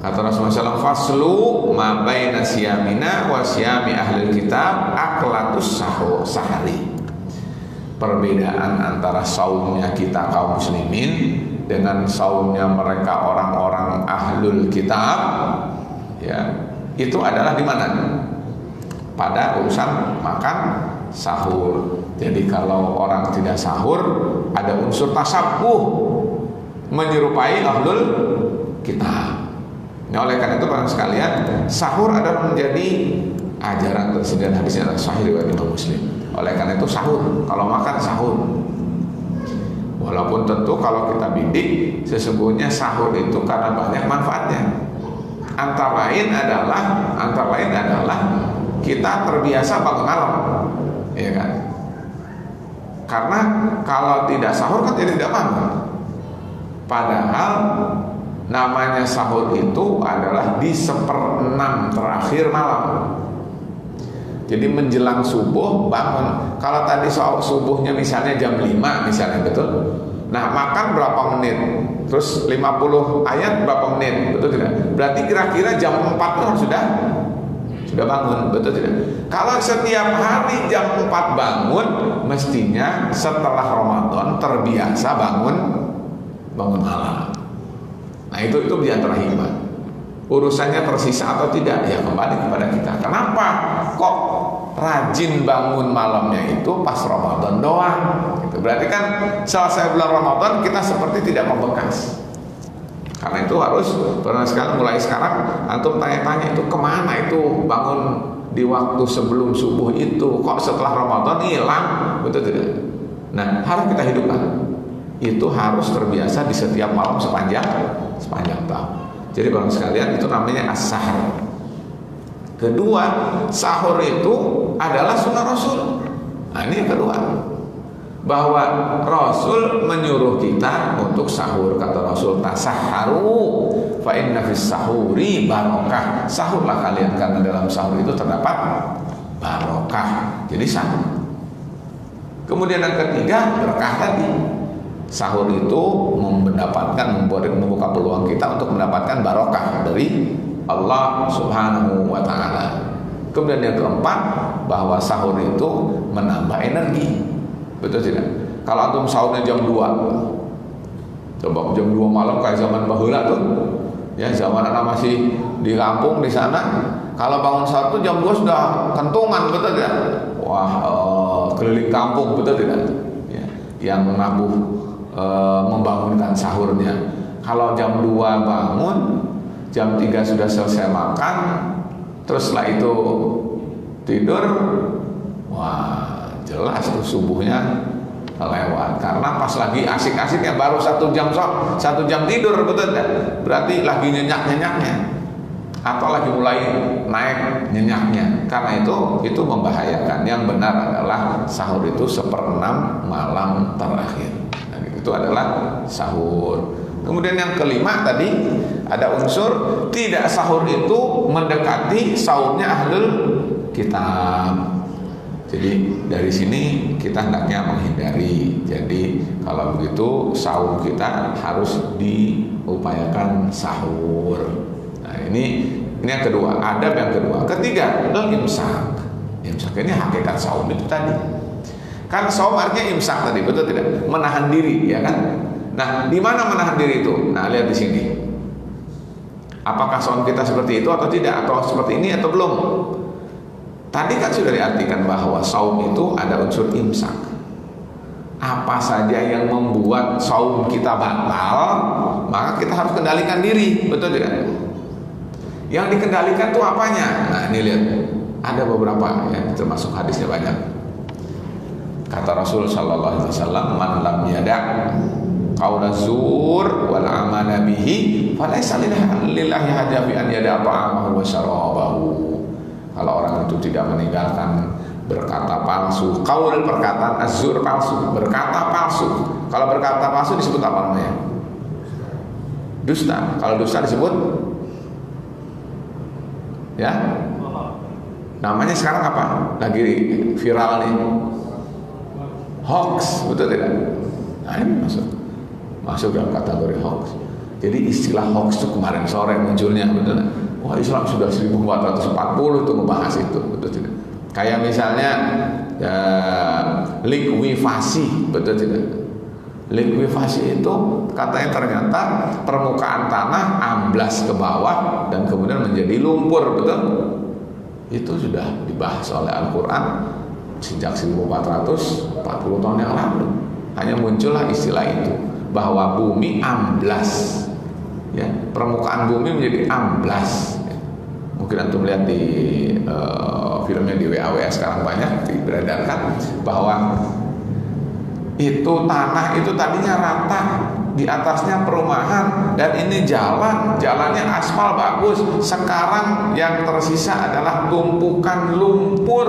Speaker 1: Kata Rasulullah SAW, faslu ma baina siyamina wa siyami ahlil kitab aklatus sahari. Perbedaan antara saumnya kita kaum muslimin dengan saumnya mereka orang-orang ahlul kitab, ya, itu adalah di mana? Pada urusan makan sahur. Jadi kalau orang tidak sahur, ada unsur tasabbuh, menyerupai ahlul kitab. Nah, oleh karena itu para sekalian, sahur adalah menjadi ajaran tersendiri. Hadisnya adalah sahih riwayat Imam Muslim. Oleh karena itu sahur, kalau makan sahur. Walaupun tentu kalau kita bidik, sesungguhnya sahur itu karena banyak manfaatnya. Antara lain adalah kita terbiasa bangun malam, ya kan? Karena kalau tidak sahur kan jadi tidak bangun. Padahal namanya sahur itu adalah di 1/6 terakhir malam. Jadi menjelang subuh bangun. Kalau tadi subuhnya misalnya jam 5 misalnya, betul? Nah, makan berapa menit? Terus 50 ayat berapa menit? Betul tidak? Berarti kira-kira jam 4 itu harus sudah bangun, betul tidak? Kalau setiap hari jam 4 bangun, mestinya setelah Ramadan terbiasa bangun malam. Nah, itu di antara hikmah. Urusannya tersisa atau tidak, ya kembali kepada kita. Kenapa kok rajin bangun malamnya itu pas Ramadan doang? Gitu. Berarti kan selesai bulan Ramadan kita seperti tidak membekas. Karena itu harus pernah sekali mulai sekarang antum tanya-tanya itu kemana itu bangun di waktu sebelum subuh itu, kok setelah Ramadan hilang, betul tidak? Nah, harus kita hidupkan. Itu harus terbiasa di setiap malam sepanjang tahun. Jadi bang sekalian, itu namanya as-sahur. Kedua, sahur itu adalah sunnah Rasul. Nah, ini yang kedua, bahwa Rasul menyuruh kita untuk sahur. Kata Rasul, tasahharu fa inna fis sahuri barokah. Sahurlah kalian karena dalam sahur itu terdapat barokah. Jadi sahur. Kemudian yang ketiga, berkah tadi. Sahur itu membuka peluang kita untuk mendapatkan barokah dari Allah Subhanahu wa ta'ala. Kemudian yang keempat, bahwa sahur itu menambah energi. Betul tidak? Kalau antum sahurnya jam 2, coba jam 2 malam kayak zaman bahula tuh, ya zaman anak masih di kampung di sana, kalau bangun sahur tuh jam 2 sudah kentungan, betul tidak? Wah, keliling kampung, betul tidak? Ya, yang nabuh membangunkan sahurnya. Kalau jam 2 bangun, jam 3 sudah selesai makan, terus setelah itu tidur, wah jelas tuh subuhnya lewat. Karena pas lagi asik-asiknya baru 1 jam tidur, betul kan? Berarti lagi nyenyak-nyenyaknya atau lagi mulai naik nyenyaknya. Karena itu membahayakan. Yang benar adalah sahur itu 1/6 malam terakhir. Itu adalah sahur. Kemudian yang kelima tadi ada unsur tidak sahur itu mendekati sahurnya ahlul kitab. Jadi dari sini kita hendaknya menghindari. Jadi kalau begitu sahur kita harus diupayakan sahur. Nah, ini yang kedua, adab yang kedua. Ketiga, imsak. Imsak ini hakikat sahur itu tadi. Kan saum artinya imsak tadi, betul tidak? Menahan diri, ya kan? Nah, di mana menahan diri itu? Nah, lihat di sini. Apakah saum kita seperti itu atau tidak? Atau seperti ini atau belum? Tadi kan sudah diartikan bahwa saum itu ada unsur imsak. Apa saja yang membuat saum kita batal, maka kita harus kendalikan diri, betul tidak? Yang dikendalikan itu apanya? Nah, ini lihat. Ada beberapa ya, termasuk hadisnya banyak. Kata Rasul sallallahu alaihi wasallam, "Man lam yada' qaula zur wal amala bihi, falaysa lillahi hajah bi an yada' ta'amahu wa syarabahu." Kalau orang itu tidak meninggalkan berkata palsu, qaul perkataan, az-zur palsu, berkata palsu. Kalau berkata palsu disebut apa namanya? Dusta. Kalau dusta disebut ya? Namanya sekarang apa? Lagi viral nih. Hoax, betul tidak? Nah, ini masuk dalam kategori hoax. Jadi istilah hoax itu kemarin sore munculnya, betul tidak? Wah, Islam sudah 1440 itu membahas itu, betul tidak? Kayak misalnya likuifasi, betul tidak? Likuifasi itu katanya ternyata permukaan tanah amblas ke bawah dan kemudian menjadi lumpur, betul? Itu sudah dibahas oleh Al-Quran sejak 1440 tahun yang lalu. Hanya muncullah istilah itu, bahwa bumi amblas, ya, permukaan bumi menjadi amblas. Mungkin antum lihat di filmnya di WA sekarang banyak beredarkan bahwa itu tanah itu tadinya rata, di atasnya perumahan, dan ini jalannya aspal bagus. Sekarang yang tersisa adalah tumpukan lumpur.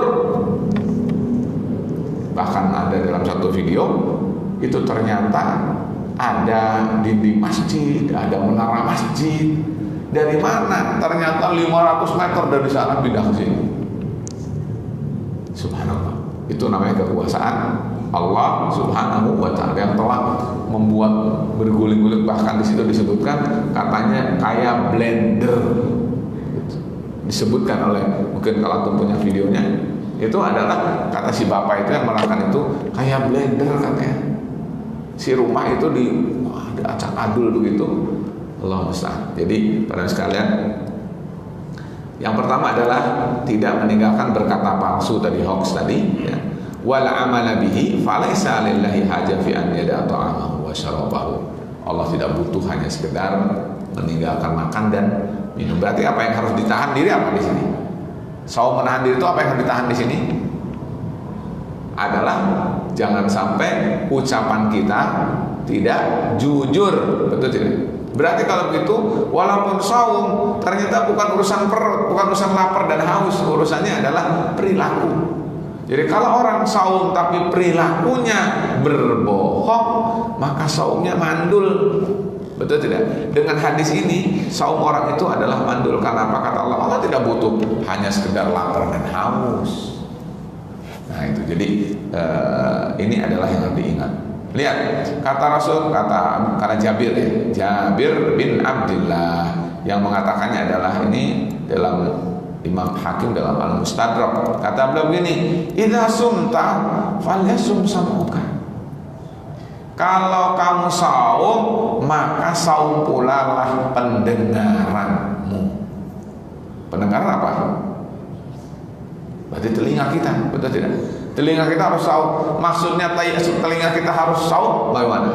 Speaker 1: Bahkan ada dalam satu video itu ternyata ada dinding masjid, ada menara masjid. Dari mana? Ternyata 500 meter dari sana pindah ke sini. Itu namanya kekuasaan Allah Subhanahu wa Ta'ala yang telah membuat berguling-guling, bahkan di situ disebutkan katanya kayak blender. Disebutkan oleh, mungkin kalau antum punya videonya, itu adalah kata si bapak itu yang melakukan itu kayak blender katanya. Si rumah itu diacak adul begitu. Allah musta'an. Jadi para sekalian, yang pertama adalah tidak meninggalkan berkata palsu tadi, hoax tadi ya. Wal amala bihi falaysa lillahi haja fi an yada ta'amahu wa syarabahu. Allah tidak butuh hanya sekedar meninggalkan makan dan minum. Berarti apa yang harus ditahan diri apa di sini? Saum menahan diri itu apa yang harus ditahan di sini? Adalah jangan sampai ucapan kita tidak jujur, betul tidak? Berarti kalau begitu, walaupun saum ternyata bukan urusan perut, bukan urusan lapar dan haus, urusannya adalah perilaku. Jadi kalau orang saum tapi perilakunya berbohong, maka saumnya mandul. Betul tidak? Dengan hadis ini, saum orang itu adalah mandul. Karena apa? Kata Allah, Allah tidak butuh hanya sekedar lapar dan haus. Nah itu, jadi ini adalah yang harus diingat. Lihat, kata Rasul, kata Jabir ya, Jabir bin Abdullah yang mengatakannya adalah ini dalam Imam Hakim dalam Al-Mustadrak. Kata beliau begini, idza sumta falyasum samuka. Kalau kamu saum, maka saum pula lah pendengaranmu. Pendengaran apa? Berarti telinga kita, betul tidak? Telinga kita harus saum. Maksudnya telinga kita harus saum bagaimana?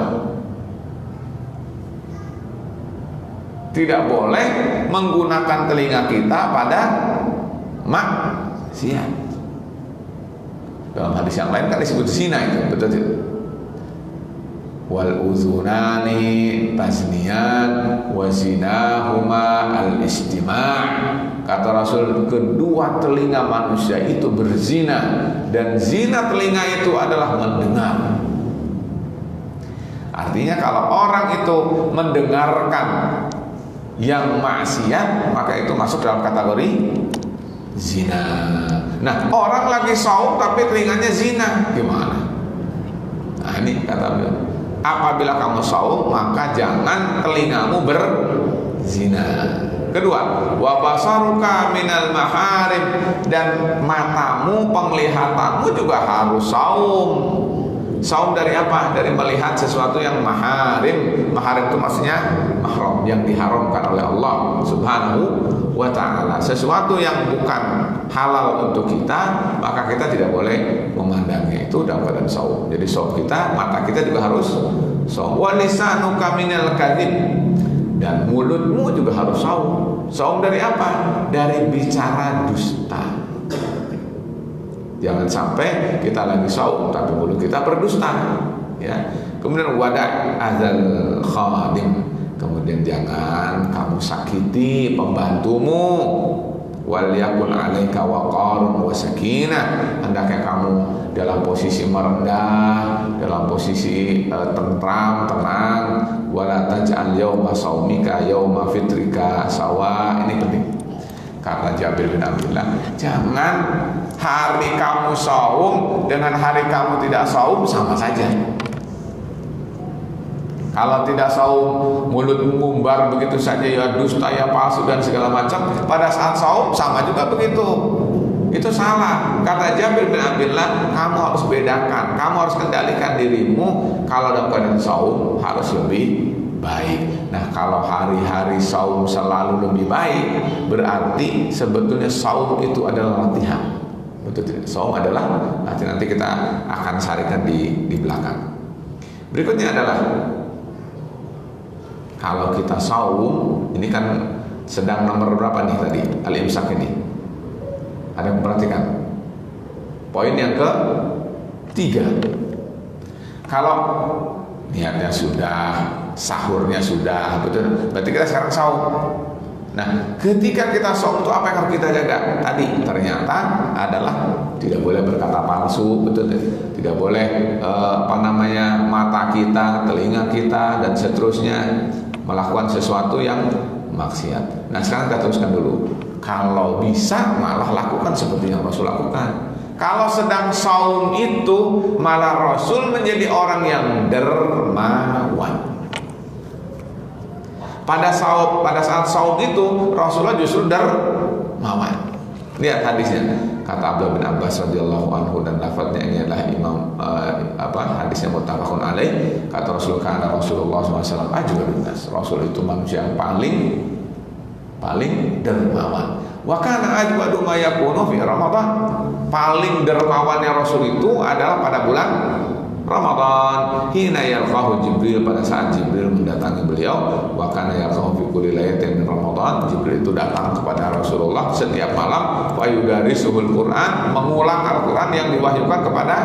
Speaker 1: Tidak boleh menggunakan telinga kita pada maksiat. Dalam hadis yang lain kan disebut zina itu, betul tidak? Wal uzunani tasniyan wa zinahuma al-istima'. Kata Rasul, kedua telinga manusia itu berzina, dan zina telinga itu adalah mendengar. Artinya kalau orang itu mendengarkan yang maksiat, maka itu masuk dalam kategori zina. Nah, orang lagi saum tapi telinganya zina, gimana? Nah ini kata beliau, apabila kamu saum, maka jangan telingamu berzina. Kedua, wa basaruka minal maharim, dan matamu, penglihatanmu juga harus saum. Saum dari apa? Dari melihat sesuatu yang maharim. Maharim itu maksudnya mahram, yang diharamkan oleh Allah Subhanahu wa Ta'ala. Sesuatu yang bukan halal untuk kita, maka kita tidak boleh memandangnya. Itu dalam keadaan saum. Jadi saum kita, mata kita juga harus saum. Wa lisanuka minal kadhib, dan mulutmu juga harus saum. Saum dari apa? Dari bicara dusta. Jangan sampai kita lagi saum tapi mulut kita berdusta, ya. Kemudian wada' azal khadim, kemudian jangan kamu sakiti pembantumu. Wal yakun 'alaika waqarun wa sakinah, hendaknya kamu dalam posisi merendah, dalam posisi tentram, tenang. Wala taj'al yauma saumika yauma fitrika sawa. Ini penting. Kata Jabir bin Abdullah, jangan hari kamu saum dengan hari kamu tidak saum sama saja. Kalau tidak saum, mulut mengumbar begitu saja, ya dusta, ya palsu dan segala macam. Pada saat saum sama juga begitu. Itu salah. Kata Jabir bin Abdullah, kamu harus bedakan, kamu harus kendalikan dirimu. Kalau dalam keadaan saum harus lebih baik. Nah, kalau hari-hari saum selalu lebih baik, berarti sebetulnya saum itu adalah latihan. Betul tidak? Saum adalah nanti kita akan sarikan di belakang. Berikutnya adalah kalau kita saum, ini kan sedang nomor berapa nih tadi? Al-imsak ini. Ada yang memperhatikan? Poin yang ke-3. Kalau niatnya sudah, sahurnya sudah, betul. Berarti kita sekarang saum. Nah, ketika kita saum itu apa yang harus kita jaga? Tadi ternyata adalah tidak boleh berkata palsu, betul. Tidak boleh mata kita, telinga kita dan seterusnya melakukan sesuatu yang maksiat. Nah, sekarang kita teruskan dulu. Kalau bisa malah lakukan seperti yang Rasul lakukan. Kalau sedang saum itu malah Rasul menjadi orang yang dermawan. Pada saat saum itu Rasulullah justru dermawan. Lihat hadisnya. Kata Abdullah bin Abbas radhiyallahu anhu, dan lafadznya ini adalah hadisnya muttafaqun alaih. Kata Rasulullah SAW, ajwadun nas. Rasul itu manusia yang paling dermawan. Wa kana ajwadu ma yakunu fi Ramadan. Paling dermawannya Rasul itu adalah pada bulan Ramadan. Hina yalqahu Jibril, pada saat Jibril mendatangi beliau. Wa kana yalqahu fi kulli lailatin min Ramadan. Jibril itu datang kepada Rasulullah setiap malam. Wa yudarisuhul Quran, mengulang Al-Quran yang diwahyukan kepada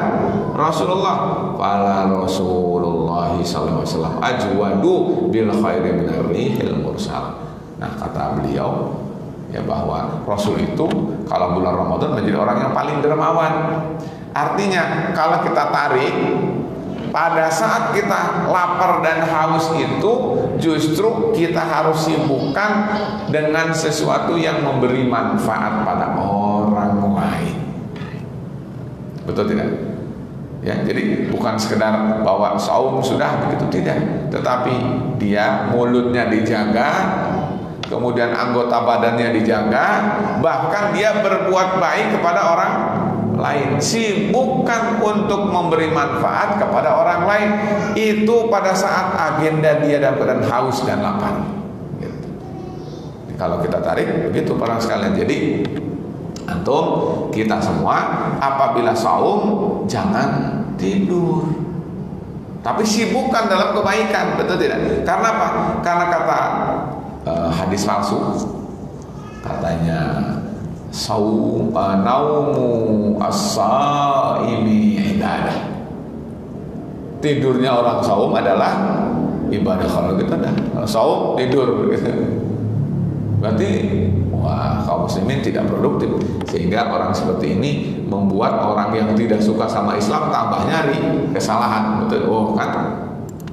Speaker 1: Rasulullah. Fala Rasulullah sallallahu alaihi wasallam ajwadu bil khairi minar rihil mursal. Nah, kata beliau ya bahwa Rasul itu kalau bulan Ramadan menjadi orang yang paling dermawan. Artinya kalau kita tarik, pada saat kita lapar dan haus itu justru kita harus sibukkan dengan sesuatu yang memberi manfaat pada orang lain. Betul tidak? Ya, jadi bukan sekedar bahwa saum sudah begitu, tidak, tetapi dia mulutnya dijaga, kemudian anggota badannya dijaga, bahkan dia berbuat baik kepada orang lain. Sibukkan untuk memberi manfaat kepada orang lain. Itu pada saat agenda dia dalam keadaan haus dan lapar gitu. Kalau kita tarik begitu para sekalian. Jadi antum, kita semua apabila saum jangan tidur, tapi sibukkan dalam kebaikan. Betul tidak? Karena apa? Karena kata hadis palsu, katanya naumu as-saimi ibadah. Tidurnya orang saum adalah ibadah. Kalau kita saum tidur berarti wah, kaum muslimin tidak produktif. Sehingga orang seperti ini membuat orang yang tidak suka sama Islam tambah nyari kesalahan. Betul? Oh kan,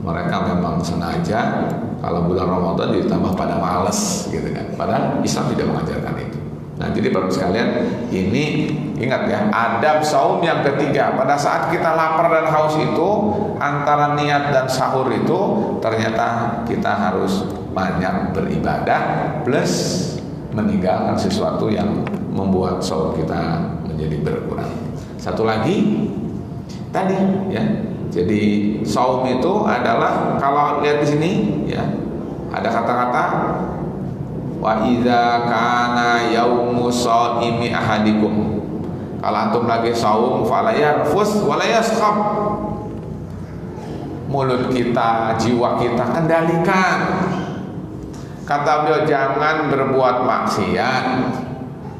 Speaker 1: mereka memang sengaja kalau bulan Ramadan ditambah pada males gitu kan. Padahal Islam tidak mengajarkan itu. Nah, jadi baru sekalian, ini ingat ya, adab saum yang ketiga. Pada saat kita lapar dan haus itu, antara niat dan sahur itu ternyata kita harus banyak beribadah plus meninggalkan sesuatu yang membuat saum kita menjadi berkurang. Satu lagi tadi ya. Jadi saum itu adalah, kalau lihat di sini ya, ada kata-kata wa idza kana yaumu shaimi ahadikum. Kalau antum lagi saum fala yarfus wala yaskhab. Mulut kita, jiwa kita kendalikan. Kata beliau, jangan berbuat maksiat,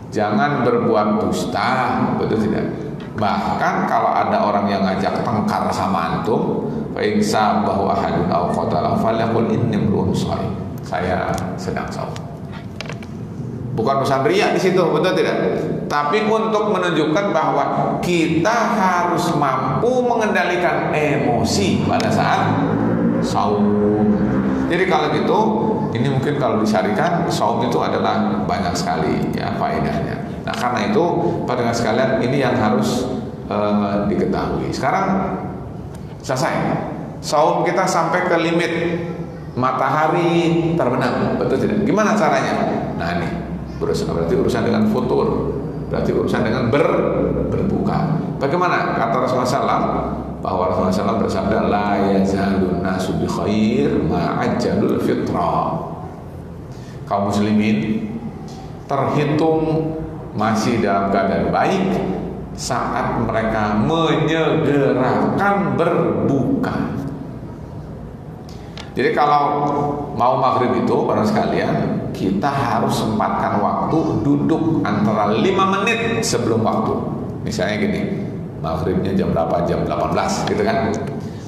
Speaker 1: jangan berbuat dusta. Betul tidak? Bahkan kalau ada orang yang ngajak tengkar sama antum, fa in sabahu ahadun aw qatala falyaqul inni imru'un shaim. Saya sedang saum. Bukan urusan riya di situ, betul tidak? Tapi untuk menunjukkan bahwa kita harus mampu mengendalikan emosi pada saat saum. Jadi kalau gitu, ini mungkin kalau disyarikan, saum itu adalah banyak sekali ya faedahnya. Nah, karena itu pada sekalian ini yang harus diketahui. Sekarang selesai saum kita sampai ke limit matahari terbenam, betul tidak? Gimana caranya? Nah, ini berarti urusan dengan futur, berarti urusan dengan berbuka. Bagaimana? Kata Rasulullah SAW, bahwa Rasulullah SAW bersabda, la yazalun nasu bi khair ma'ajjalul fitrah. Kaum muslimin terhitung masih dalam keadaan baik saat mereka menyegerakan berbuka. Jadi kalau mau maghrib itu para sekalian, kita harus sempatkan waktu duduk antara 5 menit sebelum waktu. Misalnya gini, maghribnya jam berapa? Jam 18 gitu kan.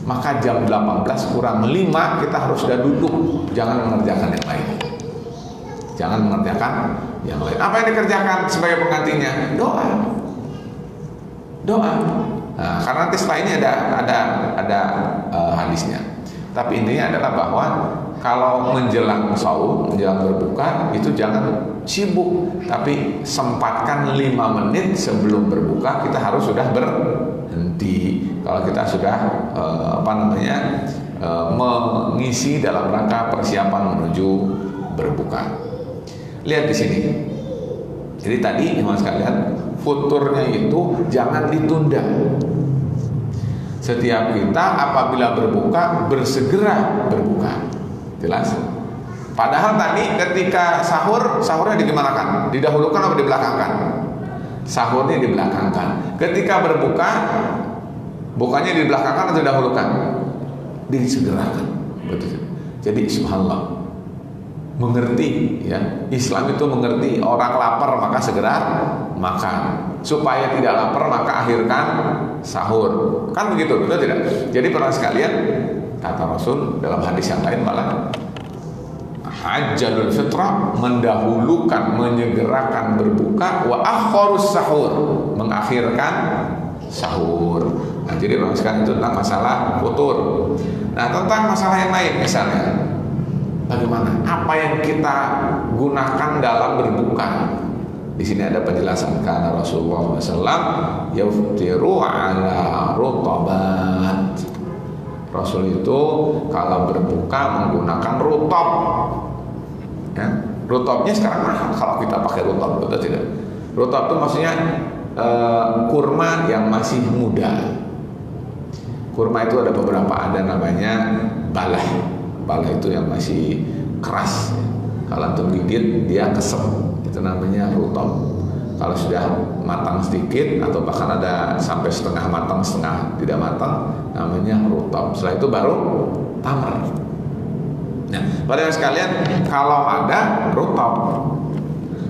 Speaker 1: Maka jam 18 kurang 5 kita harus sudah duduk. Jangan mengerjakan yang lain. Jangan mengerjakan yang lain. Apa yang dikerjakan sebagai penggantinya? Doa. Doa. Nah, karena nanti setelah ini ada hadisnya. Tapi intinya adalah bahwa kalau menjelang saum, menjelang berbuka itu jangan sibuk, tapi sempatkan 5 menit sebelum berbuka kita harus sudah berhenti. Kalau kita sudah mengisi dalam rangka persiapan menuju berbuka. Lihat di sini. Jadi tadi teman sekalian, futurnya itu jangan ditunda. Setiap kita apabila berbuka bersegera berbuka. Jelas? Padahal tadi ketika sahurnya digimanakan? Didahulukan atau dibelakangkan? Sahurnya dibelakangkan. Ketika berbuka, bukanya dibelakangkan atau didahulukan? Disegerakan. Betul. Jadi subhanallah, mengerti ya, Islam itu mengerti orang lapar maka segera makan, supaya tidak lapar maka akhirkan sahur, kan begitu, betul tidak? Jadi pernah sekalian, kata Rasul dalam hadis yang lain malah hajjalul fitra, mendahulukan, menyegerakan berbuka, wa akharus sahur, mengakhirkan sahur. Nah, jadi pernah sekalian itu tentang masalah futur. Nah, tentang masalah yang lain misalnya, bagaimana? Apa yang kita gunakan dalam berbuka? Di sini ada penjelasan, karena Rasulullah SAW yaftiru ala rutabat. Rasul itu kalau berbuka menggunakan rutab. Ya, rutabnya sekarang mahal kalau kita pakai rutab, betul tidak? Rutab itu maksudnya kurma yang masih muda. Kurma itu ada beberapa, ada namanya balah. Balah itu yang masih keras. Kalau antum gigit dia kesep, itu namanya rutab. Kalau sudah matang sedikit atau bahkan ada sampai setengah matang, setengah tidak matang, namanya rutab. Setelah itu baru tamar. Nah, pada sekalian, kalau ada rutab,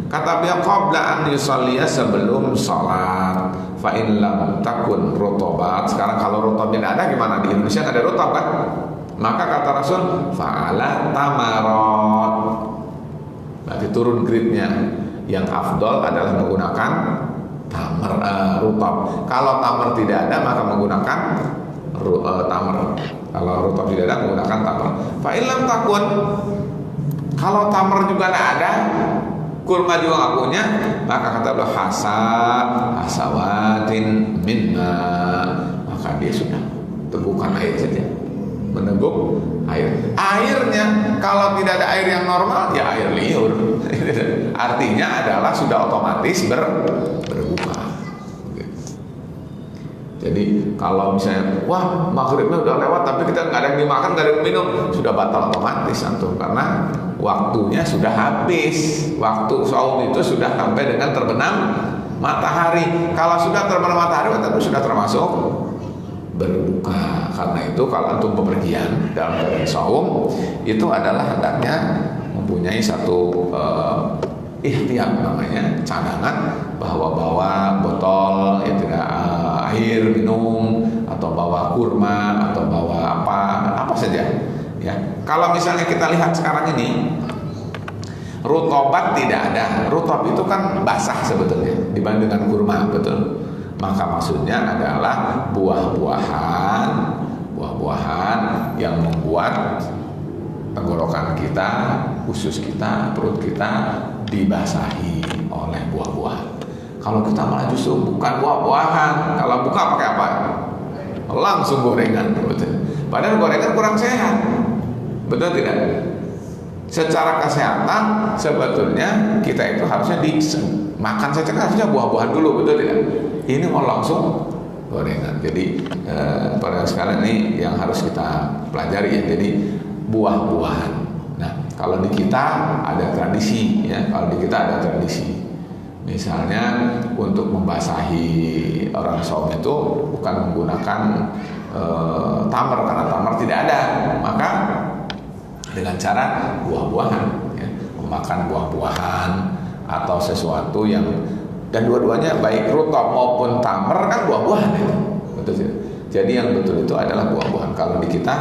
Speaker 1: kata beliau qabla an yusalliya, sebelum salat, fa in lam takun rutobat. Sekarang kalau rutabnya tidak ada gimana? Di Indonesia ada rutab kan? Maka kata Rasul, fa'ala tamarot. Berarti turun grade-nya. Yang afdol adalah menggunakan tamar, rutab. Kalau tamar tidak ada maka menggunakan tamar. Kalau rutab tidak ada menggunakan tamar. Fa'ilam takun, kalau tamar juga tidak ada, kurma juga nggak punya, maka kata beliau hasawatin minna, maka dia sudah teguhkan air saja, meneguk air. Airnya kalau tidak ada air yang normal ya air liur. Artinya adalah sudah otomatis berbuka. Jadi kalau misalnya wah maghribnya udah lewat tapi kita nggak ada yang dimakan, nggak ada yang minum, sudah batal otomatis antum, karena waktunya sudah habis. Waktu saum itu sudah sampai dengan terbenam matahari. Kalau sudah terbenam matahari berarti sudah termasuk berbuka. Karena itu kalau antum bepergian dalam keadaan saum, itu adalah hendaknya mempunyai satu ihtiyat, namanya cadangan, bahwa bawa botol ya tidak air minum, atau bawa kurma, atau bawa apa saja ya. Kalau misalnya kita lihat sekarang ini rutobat tidak ada. Rutob itu kan basah sebetulnya dibandingkan kurma, betul. Maka maksudnya adalah buah-buahan yang membuat tenggorokan kita, usus kita, perut kita dibasahi oleh buah-buahan. Kalau kita malah justru bukan buah-buahan, kalau buka pakai apa? Langsung gorengan, betul. Padahal gorengan kurang sehat, betul tidak? Secara kesehatan sebetulnya kita itu harusnya makan saja, harusnya buah-buahan dulu, betul tidak? Ini mau langsung gorengan. Jadi pada sekarang ini yang harus kita pelajari ya. Jadi buah-buahan. Nah, kalau di kita ada tradisi ya. Kalau di kita ada tradisi. Misalnya untuk membasahi orang saum itu bukan menggunakan tamar, karena tamar tidak ada. Maka dengan cara buah-buahan ya. Memakan buah-buahan atau sesuatu yang, dan dua-duanya baik rutab maupun tamar kan buah-buahan itu. Betul tidak? Jadi yang betul itu adalah buah-buahan. Kalau di kita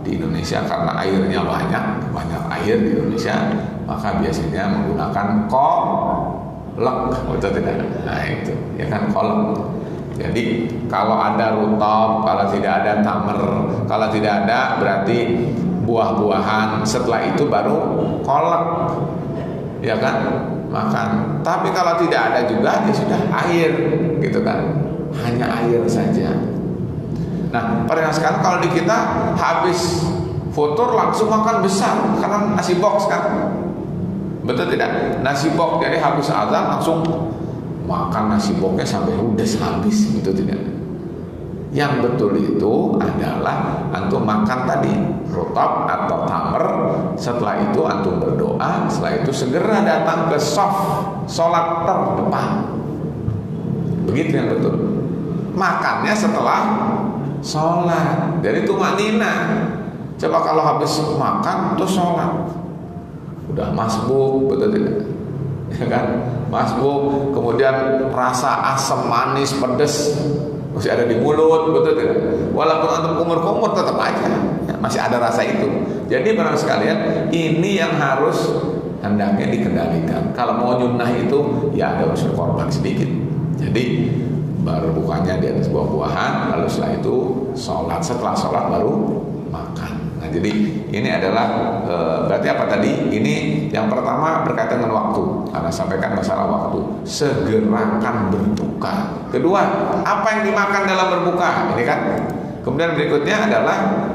Speaker 1: di Indonesia karena airnya banyak air di Indonesia, maka biasanya menggunakan kolak, betul tidak? Nah itu ya kan kolak. Jadi kalau ada rutab, kalau tidak ada tamr, kalau tidak ada berarti buah-buahan. Setelah itu baru kolak, ya kan, makan. Tapi kalau tidak ada juga ya sudah air, gitu kan, hanya air saja. Nah, pada sekarang kalau di kita habis futur langsung makan besar karena nasi box kan, betul tidak? Nasi box, jadi habis azan langsung makan nasi boxnya sampai ludes habis, gitu tidak? Yang betul itu adalah antum makan tadi rutab atau tamr, setelah itu antum berdoa, setelah itu segera datang ke sholat terdepan. Begitu yang betul. Makannya setelah sholat, jadi tumanina. Coba kalau habis makan terus sholat, udah masbuk, betul tidak? Ya kan, masbuk, kemudian rasa asam, manis, pedes masih ada di mulut, betul tidak? Walaupun antum kumur-kumur tetap aja ya, masih ada rasa itu. Jadi barang sekalian, ini yang harus hendaknya dikendalikan. Kalau mau nyunnah itu ya ada unsur korban sedikit. Jadi baru bukanya di atas buah-buahan, lalu setelah itu sholat, setelah sholat baru makan. Nah, jadi ini adalah berarti apa tadi? Ini yang pertama berkaitan dengan waktu. Karena sampaikan masalah waktu. Segerakan berbuka. Kedua, apa yang dimakan dalam berbuka? Ini kan. Kemudian berikutnya adalah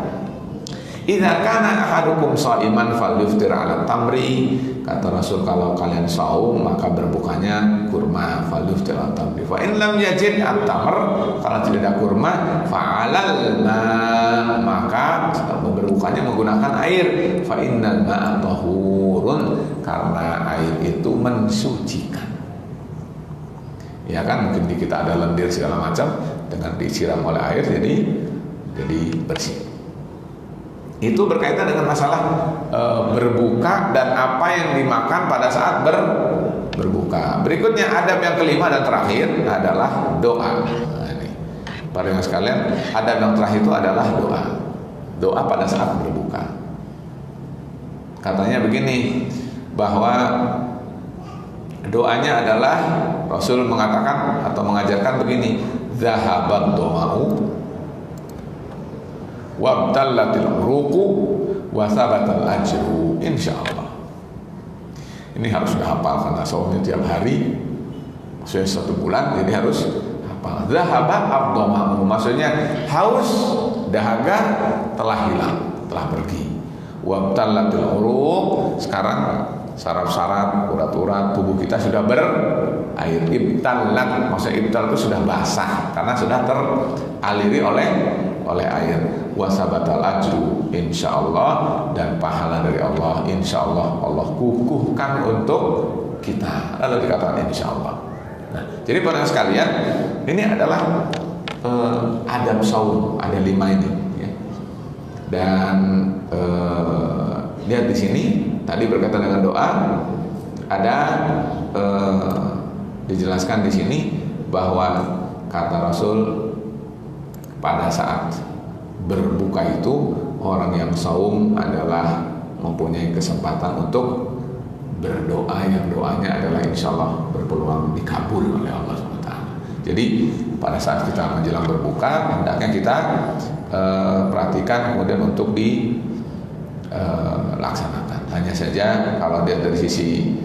Speaker 1: idza kana ahadukum shaiman falyuftir ala tamri. Kata Rasul, kalau kalian saum maka berbukanya kurma, falyuftir ala tamri. Fa in lam yajid at-tamr, kalau tidak ada kurma, fa'alal ma, maka berbukanya menggunakan air. Fa innal ma'a tahurun, karena air itu mensucikan. Ya kan, mungkin di kita ada lendir segala macam, dengan disiram oleh air jadi bersih. Itu berkaitan dengan masalah berbuka dan apa yang dimakan pada saat berbuka. Berikutnya adab yang kelima dan terakhir adalah doa. Nah, ini para yang sekalian, adab yang terakhir itu adalah doa. Doa pada saat berbuka. Katanya begini, bahwa doanya adalah Rasul mengatakan atau mengajarkan begini, zahabat doma'u wabtallatil uruqu wa sabatal ajru, insyaallah. Ini harus dihafal karena saumnya tiap hari, maksudnya 1 bulan, jadi harus hafal. Zahabat abdomamu, maksudnya haus, dahaga telah hilang, telah pergi. Wabtallatil uruq, sekarang saraf-saraf, urat-urat tubuh kita sudah berair. Ibtallat, maksudnya ibtal itu sudah basah karena sudah teraliri oleh air. Wasabatal ajru, insyaallah, dan pahala dari Allah insyaallah Allah kukuhkan untuk kita. Lalu dikatakan insyaallah. Nah, jadi para sekalian, ini adalah adab saum, ada 5 ini ya. Dan lihat di sini tadi berkaitan dengan doa, ada dijelaskan di sini bahwa kata Rasul pada saat berbuka itu orang yang saum adalah mempunyai kesempatan untuk berdoa yang doanya adalah insyaallah berpeluang dikabul oleh Allah SWT. Jadi pada saat kita menjelang berbuka hendaknya kita perhatikan kemudian untuk dilaksanakan. Hanya saja kalau lihat dari sisi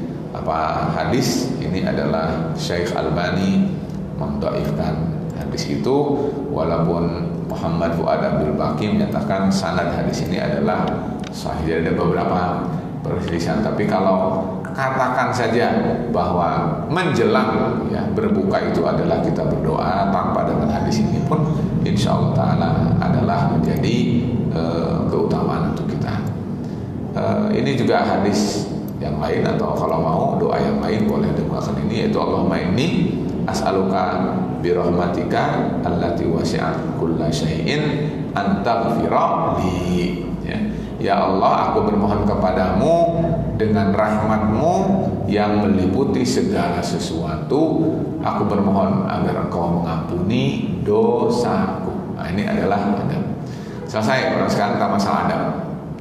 Speaker 1: hadis, ini adalah Syekh Albani mendhaifkan hadis itu, walaupun Muhammad Fuad Abdul Baqi menyatakan sanad hadis ini adalah sahih. Jadi ada beberapa perselisihan, tapi kalau katakan saja bahwa menjelang ya berbuka itu adalah kita berdoa tanpa dengan hadis ini pun insyaallah taala adalah menjadi keutamaan untuk kita. Ini juga hadis yang lain, atau kalau mau doa yang lain boleh dengarkan ini, yaitu Allahumma inni as'aluka birahmatika allati wasi'at kulla syai'in an taghfira li. Ya Allah, aku bermohon kepadamu dengan rahmatmu yang meliputi segala sesuatu, aku bermohon agar engkau mengampuni dosaku. Nah, ini adalah adab. Selesai. Sekarang kita masalah adab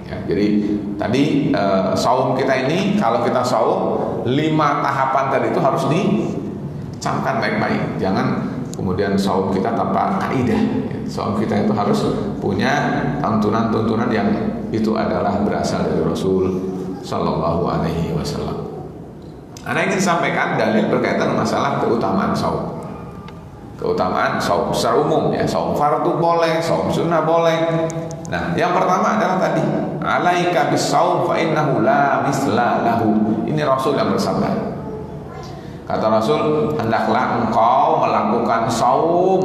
Speaker 1: ya. Jadi tadi saum kita ini, kalau kita saum 5 tahapan tadi itu harus dicamkan baik-baik. Jangan kemudian saum kita tanpa kaidah. Saum kita itu harus punya tuntunan-tuntunan yang itu adalah berasal dari Rasul Sallallahu Alaihi Wasallam. Anda ingin sampaikan dalil berkaitan masalah keutamaan saum. Keutamaan saum secara umum ya, saum fardu boleh, saum sunnah boleh. Nah, yang pertama adalah tadi, alaika bis-saum fa innahu la misla lahu. Ini Rasul yang bersabda. Kata Rasul, hendaklah engkau melakukan saum,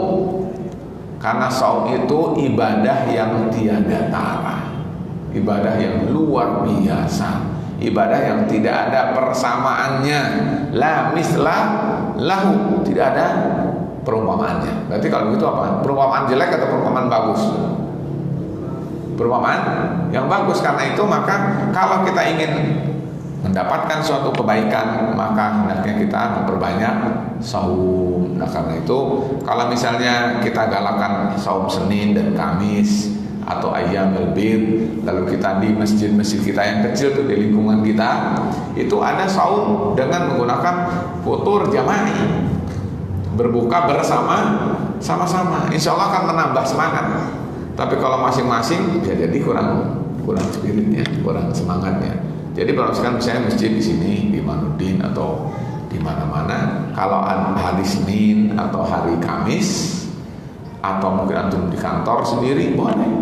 Speaker 1: karena saum itu ibadah yang tiada tara, ibadah yang luar biasa, ibadah yang tidak ada persamaannya, la misla lahu, tidak ada perumpamaannya. Berarti kalau begitu apa? Perumpamaan jelek atau perumpamaan bagus? Perumpamaan yang bagus. Karena itu maka kalau kita ingin mendapatkan suatu kebaikan, maka hendaknya kita memperbanyak saum. Nah, karena itu kalau misalnya kita galakan saum Senin dan Kamis atau Ayyamul Bid, lalu kita di masjid-masjid kita yang kecil tuh di lingkungan kita, itu ada saum dengan menggunakan futur jama'i, berbuka bersama sama-sama, insya Allah akan menambah semangat. Tapi kalau masing-masing bisa jadi kurang spiritnya, kurang semangatnya. Jadi perhatikan misalnya masjid di sini di Manudin atau di mana-mana, kalau hari Senin atau hari Kamis atau mungkin antum di kantor sendiri boleh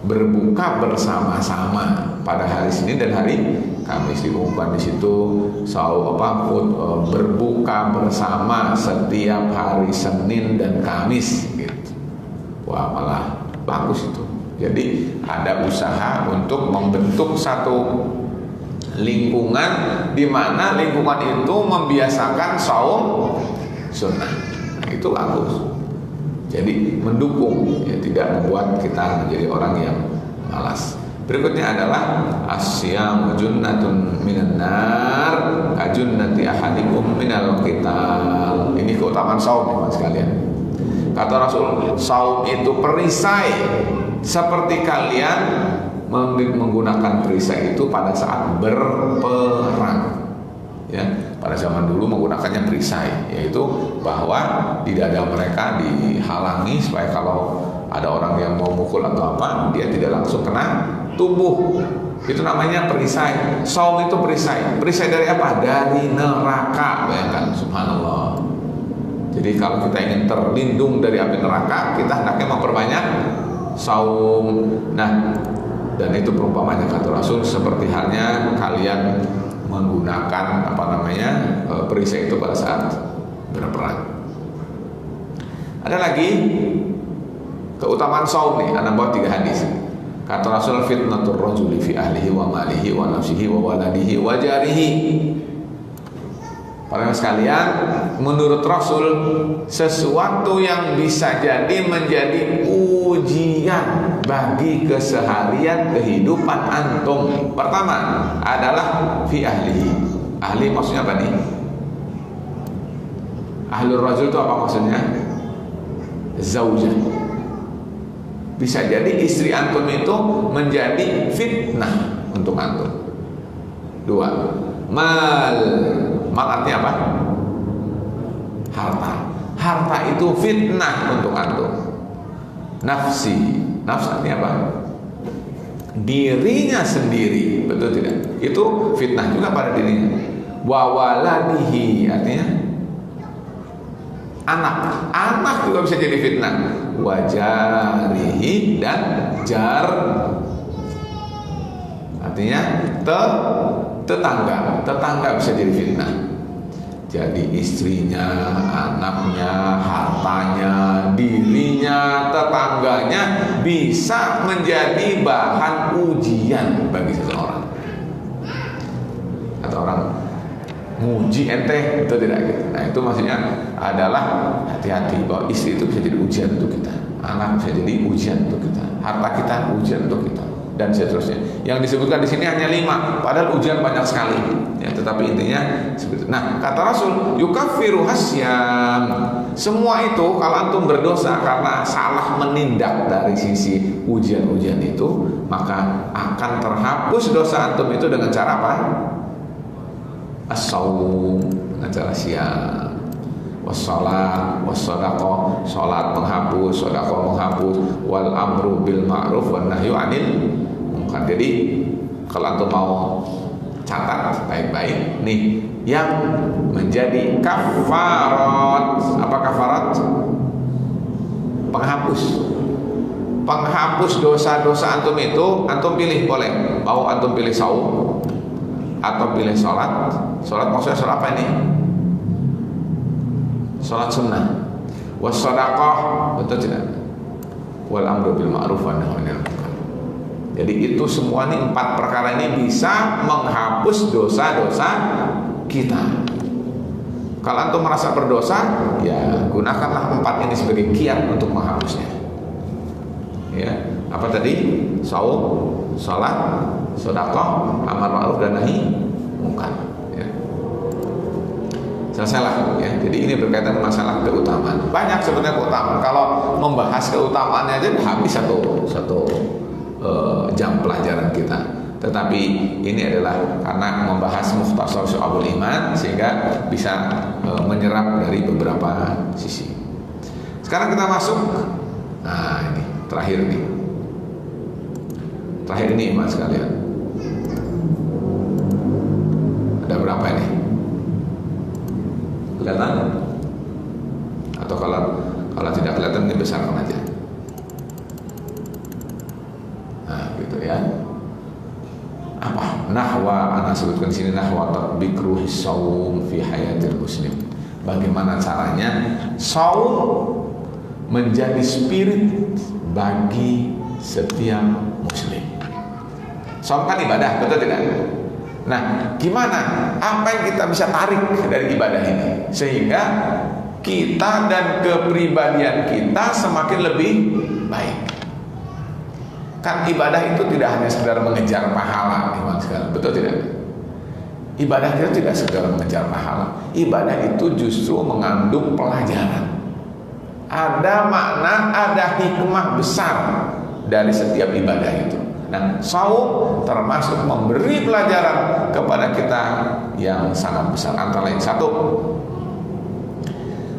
Speaker 1: berbuka bersama-sama pada hari Senin dan hari Kamis. Diumumkan di situ berbuka bersama setiap hari Senin dan Kamis gitu. Wah, malah bagus itu. Jadi ada usaha untuk membentuk satu lingkungan di mana lingkungan itu membiasakan saum sunnah. Nah, itu bagus. Jadi mendukung, ya, tidak membuat kita menjadi orang yang malas. Berikutnya adalah asyam junnatun minan nar kajunnati ahadikum minal qital. Ini keutamaan saum, teman sekalian. Kata Rasul, saum itu perisai seperti kalian menggunakan perisai itu pada saat berperang. Ya, pada zaman dulu menggunakannya perisai, yaitu bahwa di dada mereka dihalangi supaya kalau ada orang yang mau mukul atau apa, dia tidak langsung kena tubuh. Itu namanya perisai. Saum itu perisai. Perisai dari apa? Dari neraka. Bayangkan, subhanallah. Jadi kalau kita ingin terlindung dari api neraka, kita hendaknya memperbanyak saum. Nah, dan itu perumpamannya kata Rasul, seperti halnya kalian menggunakan perisai itu pada saat berperang. Ada lagi keutamaan saum nih, ada bawa 3 hadis. Kata Rasul, fitnatur rajuli fi ahlihi wa malihi wa nafsihi wa waladihi wa jarihi. Para sekalian, menurut Rasul, sesuatu yang bisa jadi menjadi ujian bagi keseharian kehidupan antum. Pertama adalah fi ahlihi. Ahli maksudnya apa nih? Ahlur rajul itu apa maksudnya? Zaujah. Bisa jadi istri antum itu menjadi fitnah untuk antum. 2. Mal artinya apa? Harta. Harta itu fitnah untuk antum. Nafsi artinya apa? Dirinya sendiri, betul tidak? Itu fitnah juga pada dirinya. Wawaladihi artinya anak juga bisa jadi fitnah. Wajarihi dan jar artinya tetangga bisa jadi fitnah. Jadi istrinya, anaknya, hartanya, dirinya, tetangganya bisa menjadi bahan ujian bagi seseorang. Atau orang nguji ente, itu tidak gitu. Nah, itu maksudnya adalah hati-hati bahwa istri itu bisa jadi ujian untuk kita, anak bisa jadi ujian untuk kita, harta kita ujian untuk kita, dan seterusnya. Yang disebutkan di sini hanya 5, padahal ujian banyak sekali. Ya, tetapi intinya seperti itu. Nah, kata Rasul, yukaffiru hasyam. Semua itu kalau antum berdosa karena salah menindak dari sisi ujian-ujian itu, maka akan terhapus dosa antum itu dengan cara apa? As-saum, dengan cara siam. wassalat, wassadaqah, salat menghapus, sedekah menghapus, wal amru bil ma'ruf wan nahyu 'anil munkar. Jadi kalau antum mau catat baik-baik nih yang menjadi kafarat. Apa kafarat? Penghapus. Penghapus dosa-dosa antum itu antum pilih, boleh. Mau antum pilih saum atau pilih sholat. Sholat maksudnya sholat apa ini? Sholat sunnah. Wassadaqah, betul tidak? Wal amru bil ma'ruf wan nahyu 'anil munkar. Jadi itu semua nih 4 perkara ini bisa menghapus dosa-dosa kita. Kalau antum merasa berdosa, ya gunakanlah 4 ini sebagai kiat untuk menghapusnya. Ya, apa tadi? Saum, salat, sedekah, amar ma'ruf dan nahi munkar. Ya. Selesailah ya. Jadi ini berkaitan dengan masalah keutamaan. Banyak sebenarnya keutamaan. Kalau membahas keutamaannya aja habis satu jam pelajaran kita. Tetapi ini adalah karena membahas Mukhtasar Syu'abul Iman sehingga bisa menyerap dari beberapa sisi. Sekarang kita masuk. Nah, ini terakhir nih. Terakhir ini iman sekalian. Ada berapa ini? Kelihatan? Atau kalau tidak kelihatan dibesarkan aja. Nah, gitu ya. Apa? Nahwa, ana sebutkan di sini nahwa tatbiq ruhis shaum fi hayatil muslim. Bagaimana caranya saum menjadi spirit bagi setiap muslim. Saum kan ibadah, betul tidak? Nah, gimana? Apa yang kita bisa tarik dari ibadah ini sehingga kita dan kepribadian kita semakin lebih baik? Kan ibadah itu tidak hanya sekedar mengejar pahala, iman sekalian, betul tidak? Ibadah itu tidak sekedar mengejar pahala. Ibadah itu justru mengandung pelajaran. Ada makna, ada hikmah besar dari setiap ibadah itu. Nah, saum termasuk memberi pelajaran kepada kita yang sangat besar. Antara lain satu,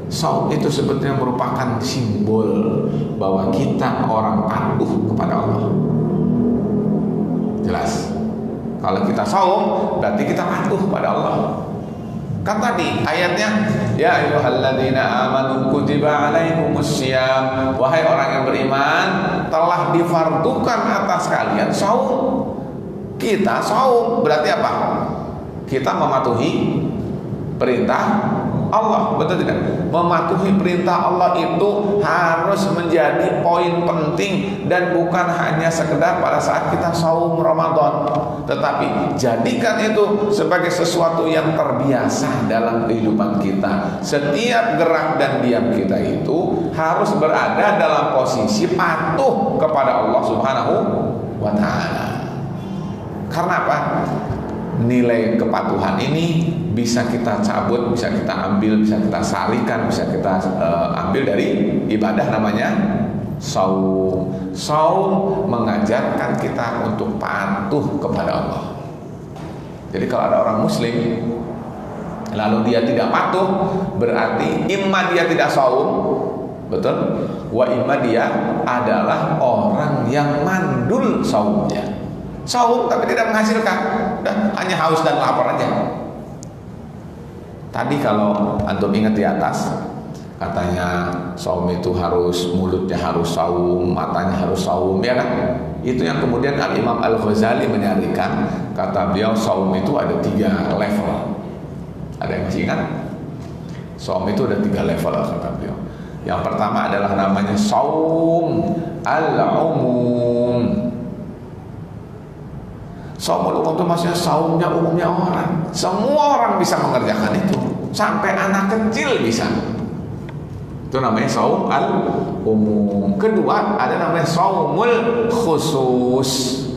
Speaker 1: saum itu sebetulnya merupakan simbol bahwa kita orang patuh kepada Allah. Jelas. Kalau kita saum berarti kita patuh kepada Allah. Kan tadi ayatnya, ya ayyuhalladzina amanu kutiba alaikumussyiyam, wahai orang yang beriman, telah difardukan atas kalian saum. Kita saum berarti apa? Kita mematuhi perintah Allah, betul tidak? Mematuhi perintah Allah itu harus menjadi poin penting dan bukan hanya sekedar pada saat kita saum Ramadan, tetapi jadikan itu sebagai sesuatu yang terbiasa dalam kehidupan kita. Setiap gerak dan diam kita itu harus berada dalam posisi patuh kepada Allah Subhanahu wa taala. Karena apa? Nilai kepatuhan ini bisa kita cabut, bisa kita ambil, bisa kita salikan, bisa kita ambil dari ibadah namanya saum. Saum mengajarkan kita untuk patuh kepada Allah. Jadi kalau ada orang muslim lalu dia tidak patuh, berarti imma dia tidak saum, betul? Wa imma dia adalah orang yang mandul saumnya. Saum tapi tidak menghasilkan, hanya haus dan lapar aja. Tadi kalau antum ingat di atas, katanya saum itu harus mulutnya harus saum, matanya harus saum, ya kan? Itu yang kemudian Al-Imam Al-Ghazali menyarikan, kata beliau saum itu ada 3 level. Ada yang masih ingat? Saum itu ada 3 level kata beliau. Yang pertama adalah namanya saum al-umum. Saumul umum itu maksudnya saumnya umumnya orang. Semua orang bisa mengerjakan itu. Sampai anak kecil bisa. Itu namanya saum al-umum. Kedua ada namanya saumul khusus.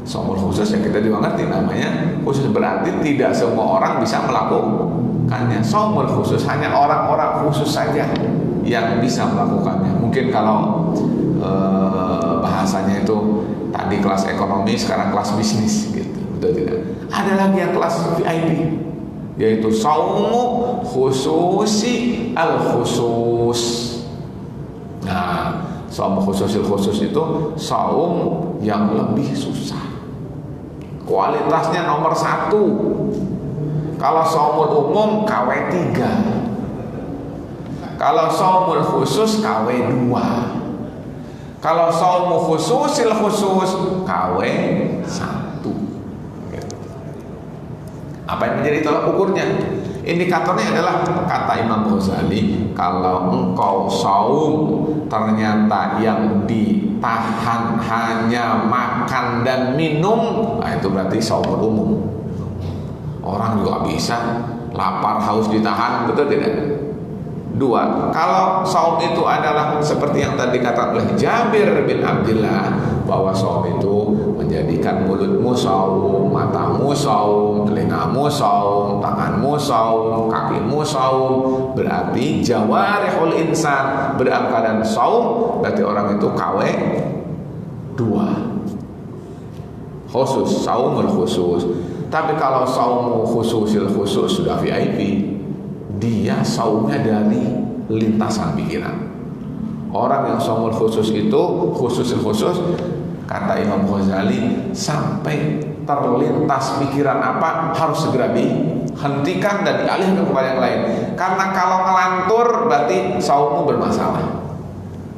Speaker 1: Saumul khusus yang kita juga ngerti namanya khusus, berarti tidak semua orang bisa melakukannya. Saumul khusus hanya orang-orang khusus saja yang bisa melakukannya. Mungkin kalau bahasanya itu tadi kelas ekonomi, sekarang kelas bisnis gitu, betul tidak? Ada lagi yang kelas VIP. yaitu saumu khususi al-khusus. Nah, saum khususil khusus itu saum yang lebih susah, kualitasnya nomor 1. Kalau saumul umum KW 3, kalau saumul khusus KW 2, kalau saum khususil khusus KW 1. Apa yang menjadi tolak ukurnya? Indikatornya adalah kata Imam Ghazali, kalau engkau saum ternyata yang ditahan hanya makan dan minum, nah itu berarti saum umum. Orang juga bisa lapar haus ditahan, betul tidak? 2, kalau saum itu adalah seperti yang tadi kata oleh Jabir bin Abdullah, bahwa saum itu menjadikan mulutmu saum, matamu saum, telingamu saum, tanganmu saum, kakimu saum, berarti jawarihul insan berangkatan saum, berarti orang itu KW 2. Khusus, saumul khusus. Tapi kalau saum khususil khusus sudah VIP, dia saumnya dari lintasan pikiran. Orang yang saumul khusus itu, khususil khusus, kata Imam Ghazali, sampai terlintas pikiran apa harus segera dihentikan dan dialihkan kepada yang lain. Karena kalau ngelantur berarti saummu bermasalah.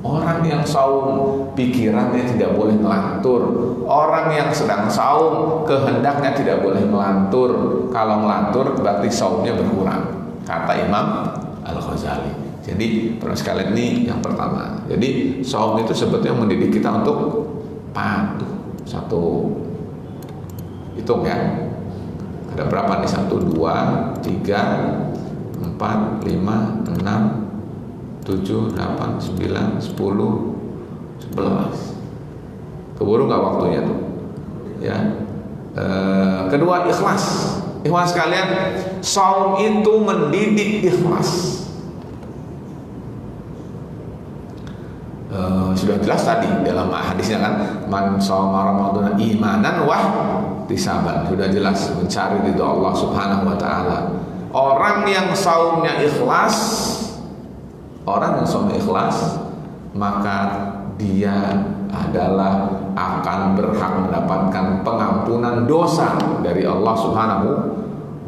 Speaker 1: Orang yang saum pikirannya tidak boleh ngelantur. Orang yang sedang saum kehendaknya tidak boleh ngelantur. Kalau ngelantur berarti saumnya berkurang, kata Imam Al-Ghazali. Jadi perlu sekalian ini yang pertama. Jadi saum itu sebetulnya mendidik kita untuk patuh. 1, hitung ya. Ada berapa nih? 1, 2, 3, 4, 5, 6, 7, 8, 9, 10, 11. Keburu nggak waktunya tuh? Ya. Kedua, ikhlas. Ikhlas sekalian, saum itu mendidik ikhlas. Sudah jelas tadi dalam hadisnya kan, man shoma ramadhana imanan wa ihtisaban. Sudah jelas mencari ridho Allah Subhanahu wa taala. Orang yang saumnya ikhlas, maka dia adalah akan berhak mendapatkan pengampunan dosa dari Allah Subhanahu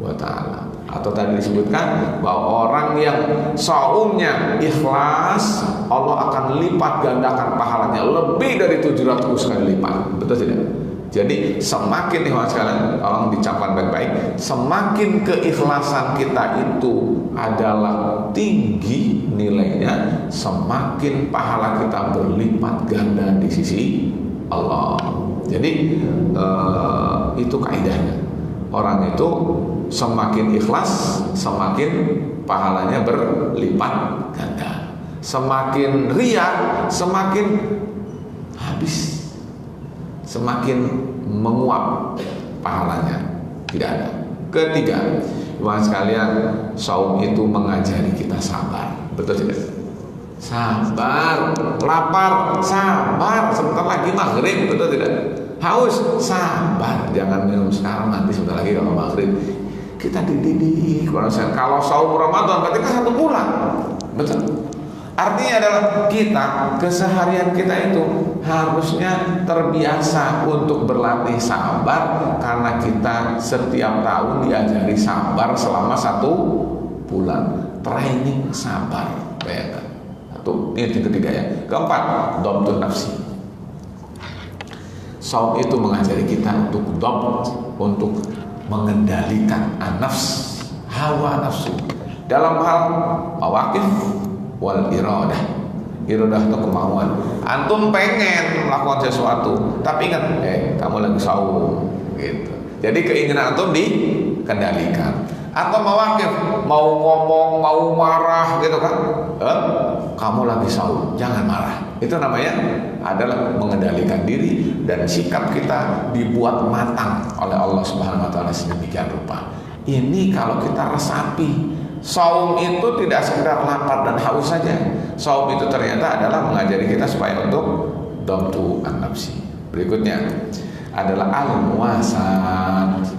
Speaker 1: wa taala. Atau tadi disebutkan bahwa orang yang saumnya ikhlas, Allah akan lipat gandakan pahalanya lebih dari 700 kali lipat. Betul tidak? Jadi semakin ikhlas sekalian, orang dicamkan baik-baik, semakin keikhlasan kita itu adalah tinggi nilainya, semakin pahala kita berlipat ganda di sisi Allah. Jadi itu kaidahnya. Orang itu semakin ikhlas, semakin pahalanya berlipat ganda. Semakin riya, semakin habis, semakin menguap pahalanya. Tidak ada. Ketiga, teman sekalian, saum itu mengajari kita sabar. Betul tidak? Sabar, lapar, sabar. Sebentar lagi maghrib, betul tidak? Haus, sabar. Jangan minum sekarang, nanti sebentar lagi kalau maghrib. Kita dididik. Kalau saum Ramadan berarti kan 1 bulan. Betul. Artinya adalah kita, keseharian kita itu harusnya terbiasa untuk berlatih sabar, karena kita setiap tahun diajari sabar selama 1 bulan. Training sabar, bayangkan. Ini yang ketiga ya. Keempat, dhabtun nafsi. Saum itu mengajari kita untuk dhabt, untuk mengendalikan an-nafs, hawa nafsu, dalam hal mawaqif wal iradah. Iradah itu kemauan. Antum pengen melakukan sesuatu, tapi ingat, kamu lagi saum, gitu. Jadi keinginan antum dikendalikan. Atau mawaqif, mau ngomong, mau marah, gitu kan? Kamu lagi saum, jangan marah. Itu namanya adalah mengendalikan diri, dan sikap kita dibuat matang oleh Allah Subhanahu wa taala sedemikian rupa. Ini kalau kita resapi, saum itu tidak sekedar lapar dan haus saja. Saum itu ternyata adalah mengajari kita supaya untuk dhabtu an-nafsi. Berikutnya adalah al-muwasat.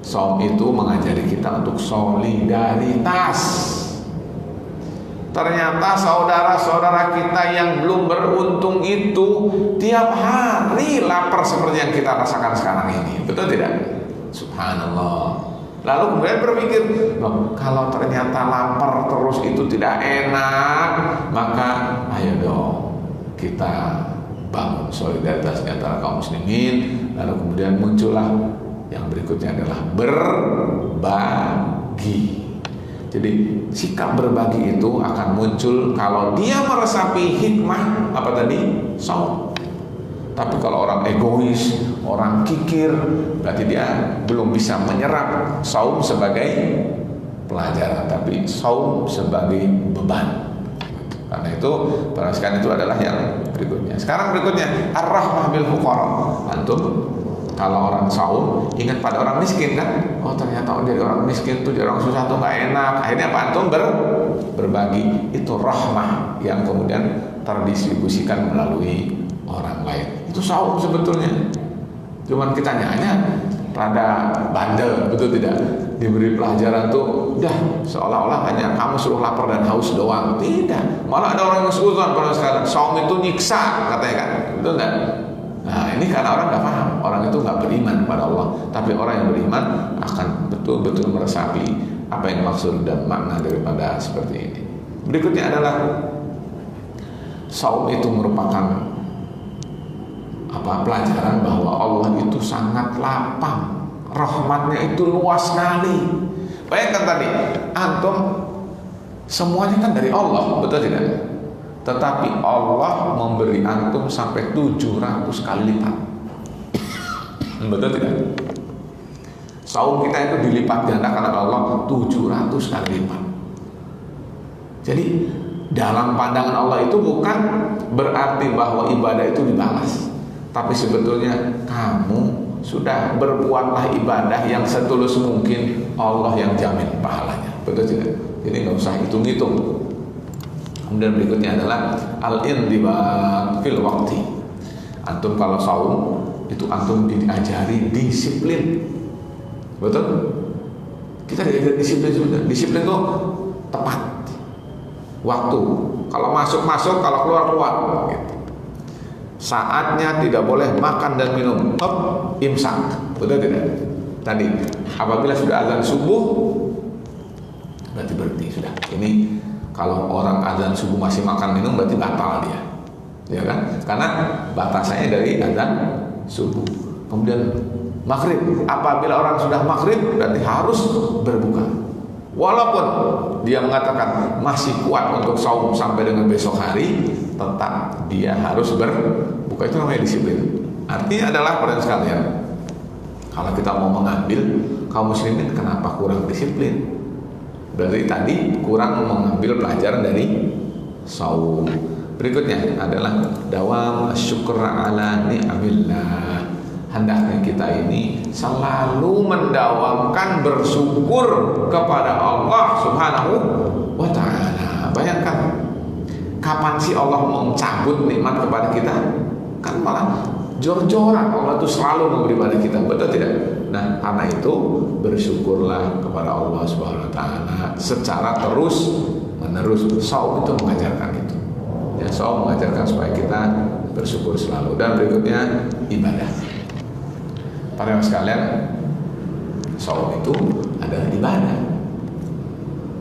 Speaker 1: Saum itu mengajari kita untuk solidaritas. Ternyata saudara-saudara kita yang belum beruntung itu tiap hari lapar seperti yang kita rasakan sekarang ini. Betul tidak? Subhanallah. Lalu kemudian berpikir, loh, kalau ternyata lapar terus itu tidak enak, maka ayo dong kita bangun solidaritas antara kaum muslimin. Lalu kemudian muncullah yang berikutnya adalah berbagi. Jadi sikap berbagi itu akan muncul kalau dia meresapi hikmah apa tadi? Saum. Tapi kalau orang egois, orang kikir, berarti dia belum bisa menyerap saum sebagai pelajaran, tapi saum sebagai beban. Karena itu perhatikan itu adalah yang berikutnya. Sekarang berikutnya ar-rahmah bil fuqara. Antum kalau orang saum ingat pada orang miskin kan? Oh ternyata jadi orang miskin tuh, jadi orang susah tuh nggak enak. Akhirnya apa? Antum berbagi. Itu rahmah yang kemudian terdistribusikan melalui orang lain. Itu saum sebetulnya. Cuman kita hanya rada bandel, betul tidak? Diberi pelajaran tuh udah seolah-olah hanya kamu suruh lapar dan haus doang. Tidak. Malah ada orang yang suzon pada sekarang. Saum itu nyiksa katanya kan. Betul enggak? Nah ini karena orang nggak paham, orang itu nggak beriman pada Allah. Tapi orang yang beriman akan betul-betul meresapi apa yang maksud dan makna daripada seperti ini. Berikutnya adalah saum itu merupakan pelajaran bahwa Allah itu sangat lapang, rahmatnya itu luas sekali. Bayangkan tadi, antum semuanya kan dari Allah, betul tidak? Tetapi Allah memberi antum sampai 700 kali lipat. Betul tidak? Saum kita itu dilipat gandakan oleh Allah 700 kali lipat. Jadi dalam pandangan Allah itu bukan berarti bahwa ibadah itu dibalas, tapi sebetulnya kamu sudah berbuatlah ibadah yang setulus mungkin, Allah yang jamin pahalanya. Betul tidak? Jadi nggak usah hitung-hitung. Kemudian berikutnya adalah al-intibat fil waqti. Antum kalau saum itu antum diajari disiplin. Betul? Kita diajari disiplin juga. Disiplin itu tepat waktu. Kalau masuk, kalau keluar gitu. Saatnya tidak boleh makan dan minum. Imsak. Betul tidak? Tadi apabila sudah azan subuh berarti berhenti sudah. Ini kalau orang azan subuh masih makan minum berarti batal dia, ya kan? Karena batasannya dari azan subuh. Kemudian maghrib, apabila orang sudah maghrib berarti harus berbuka. Walaupun dia mengatakan masih kuat untuk saum sampai dengan besok hari, tetap dia harus berbuka. Itu namanya disiplin. Artinya adalah para sekalian, kalau kita mau mengambil kaum muslimin kenapa kurang disiplin? Berarti tadi kurang mengambil pelajaran dari saum. Berikutnya adalah dawam syukur ala ni'amillah. Hendaknya kita ini selalu mendawamkan bersyukur kepada Allah Subhanahu wa ta'ala. Bayangkan, kapan sih Allah mencabut nikmat kepada kita? Kan malah jor-joran Allah itu selalu memberi pada kita, betul tidak? Nah, karena itu bersyukurlah kepada Allah Subhanahu wa ta'ala secara terus menerus. Saum itu mengajarkan itu. Ya, saum mengajarkan supaya kita bersyukur selalu. Dan berikutnya ibadah. Para sekalian, saum itu adalah ibadah.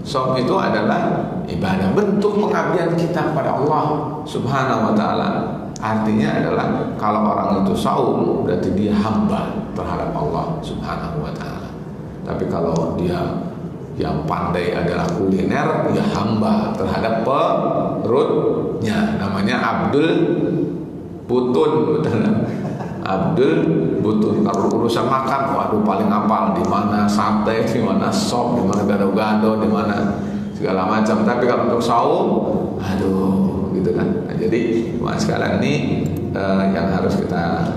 Speaker 1: Saum itu adalah ibadah, bentuk pengabdian kita kepada Allah Subhanahu wa ta'ala. Artinya adalah kalau orang itu saum berarti dia hamba terhadap Allah Subhanahu wa ta'ala. Tapi kalau dia yang pandai adalah kuliner, dia hamba terhadap perutnya. Namanya Abdul Butun, betul. Abdul Butun. Kalau urusan makan, waduh paling apal di mana sate, di mana sop, di mana gado-gado, di mana segala macam. Tapi kalau untuk saum, aduh, gitu kan. Nah, jadi sekalian ini yang harus kita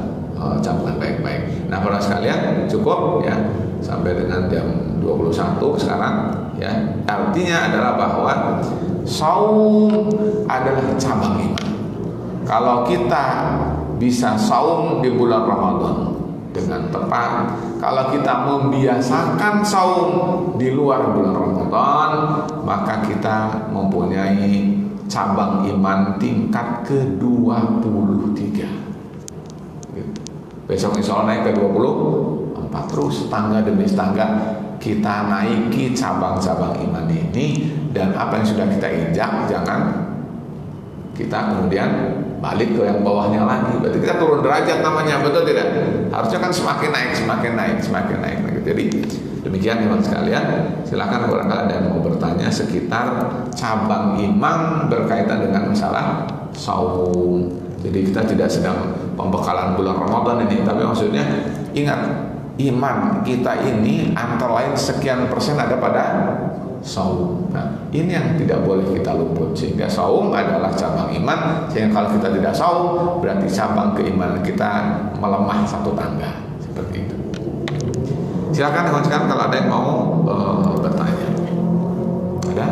Speaker 1: camkan baik-baik. Nah, para sekalian cukup ya sampai dengan jam 21 sekarang ya. Artinya adalah bahwa saum adalah cabang iman. Kalau kita bisa saum di bulan Ramadan, dengan tepat. Kalau kita membiasakan saum di luar bulan Ramadan, maka kita mempunyai cabang iman tingkat ke-23. Besok insya Allah naik ke 24. Terus tangga demi tangga kita naiki cabang-cabang iman ini. Dan apa yang sudah kita injak, jangan kita kemudian balik ke yang bawahnya lagi. Berarti kita turun derajat namanya, betul tidak? Harusnya kan semakin naik. Jadi demikian teman sekalian. Silakan barangkali ada yang mau bertanya sekitar cabang iman berkaitan dengan masalah saum. Jadi kita tidak sedang pembekalan bulan Ramadan ini, tapi maksudnya ingat, iman kita ini antara lain sekian persen ada pada saum. Nah, ini yang tidak boleh kita luput, sehingga saum adalah cabang iman. Sehingga kalau kita tidak saum, berarti cabang keimanan kita melemah satu tangga. Seperti itu. Silakan teman-teman kalau ada yang mau bertanya. Ada?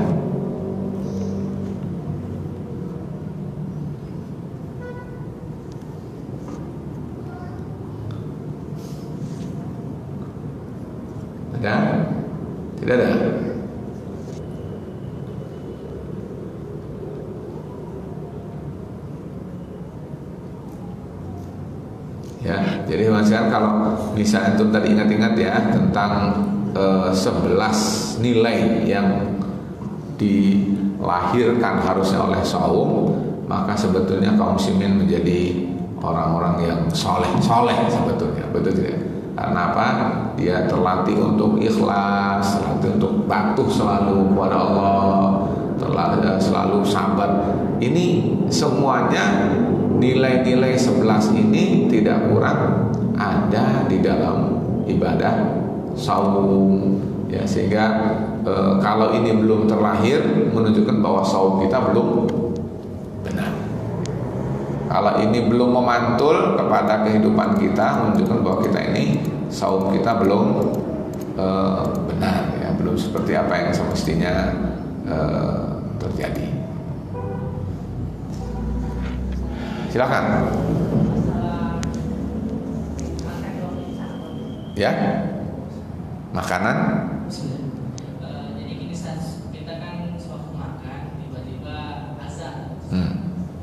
Speaker 1: Ada? Tidak ada? Ya, jadi maksudnya kalau misalnya itu tadi ingat-ingat ya tentang 11 nilai yang dilahirkan harusnya oleh saum, maka sebetulnya kaum muslimin menjadi orang-orang yang soleh sebetulnya, betul tidak? Karena apa? Dia terlatih untuk ikhlas, terlatih untuk patuh selalu kepada Allah, selalu sabar. Ini semuanya nilai-nilai 11 ini tidak kurang ada di dalam ibadah saum ya, sehingga kalau ini belum terlahir menunjukkan bahwa saum kita belum benar. Kalau ini belum memantul kepada kehidupan kita menunjukkan bahwa kita ini saum kita belum benar ya, belum seperti apa yang semestinya terjadi. Silakan. Ya, makanan.
Speaker 2: Jadi gini, kita kan sewaktu makan tiba-tiba azan.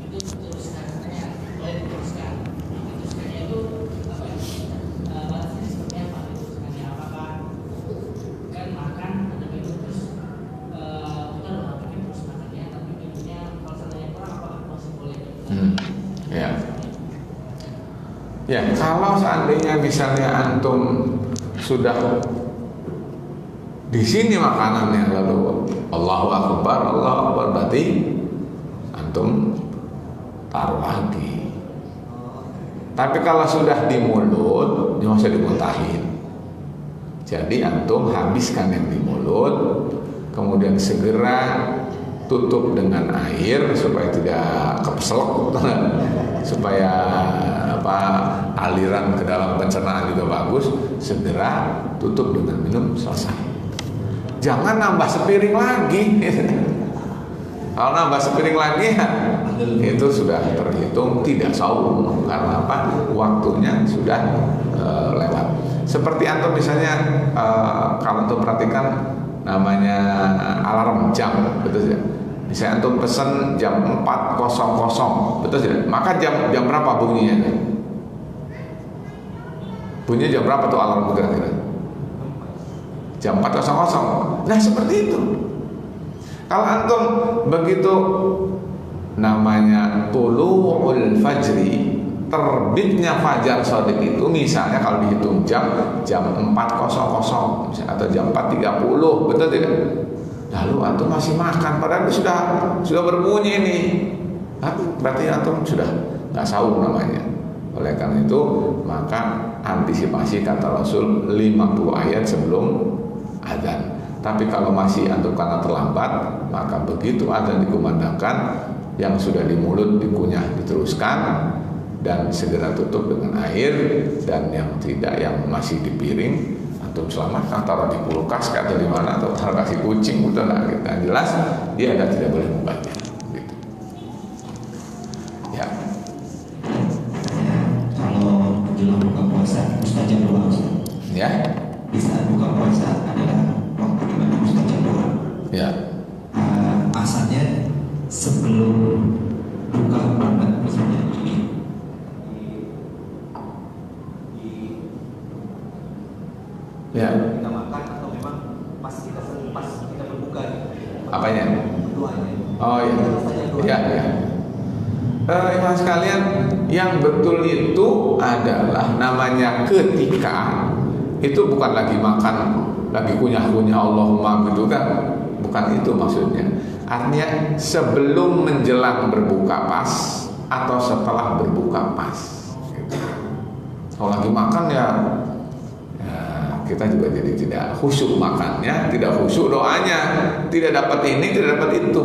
Speaker 2: Itu teruskannya, boleh diteruskan. Diteruskannya itu apa ya? Batasnya seperti apa? Diteruskannya apakah kan makan ada minum terus kita udah pikir terus makannya, tapi minumnya kalau seandainya kurang apa masih boleh?
Speaker 1: Ya, kalau seandainya misalnya antum sudah di sini makanannya lalu Allahu Akbar berarti antum taruh lagi. Tapi kalau sudah di mulut, nggak usah dimuntahin. Jadi antum habiskan yang di mulut, kemudian segera tutup dengan air supaya tidak kepeselek, supaya aliran ke dalam pencernaan juga bagus. Segera tutup dengan minum, selesai. Jangan nambah sepiring lagi. Kalau nambah sepiring lagi itu sudah terhitung tidak saum, karena apa? Waktunya sudah lewat. Seperti antum misalnya kalau antum perhatikan namanya alarm jam, betul tidak? Misalnya antum pesen jam 4.00, betul tidak? Maka jam berapa bunyinya? Bunyinya jam berapa tuh alarm kira-kira? Jam 4.00. Nah seperti itu. Kalau antum begitu namanya tulu'ul fajri, terbitnya fajar shadiq itu misalnya kalau dihitung jam 4.00 misalnya, atau jam 4.30, betul tidak? Lalu antum masih makan padahal sudah berbunyi nih. Berarti antum sudah nggak saum namanya. Oleh karena itu maka antisipasi kata Rasul 50 ayat sebelum azan. Tapi kalau masih antum karena terlambat, maka begitu azan dikumandangkan, yang sudah di mulut dikunyah diteruskan dan segera tutup dengan air, dan yang tidak, yang masih di piring antum selamatkan, taruh di kulkas atau di mana, atau taruh kasih kucing, udah lah, kita jelas dia ada tidak boleh membaca gitu. Ya.
Speaker 3: Kalau menjelang buka puasa mustajab doa Ustaz.
Speaker 1: Ya.
Speaker 3: Di saat buka puasa adalah waktu di mana mustajab doa.
Speaker 1: Ya.
Speaker 3: Asalnya sebelum buka banget misalnya
Speaker 1: Ya.
Speaker 3: kita makan atau memang pas kita berbuka
Speaker 1: Apanya?
Speaker 3: doanya.
Speaker 1: Oh iya. Ya. Ikhwan sekalian, yang betul itu adalah namanya ketika itu bukan lagi makan, lagi kunyah-kunyah Allahumma gitu kan. Bukan itu maksudnya. Artinya sebelum menjelang berbuka pas atau setelah berbuka pas gitu. Kalau lagi makan ya kita juga jadi tidak khusyuk makannya, tidak khusyuk doanya, tidak dapat ini, tidak dapat itu.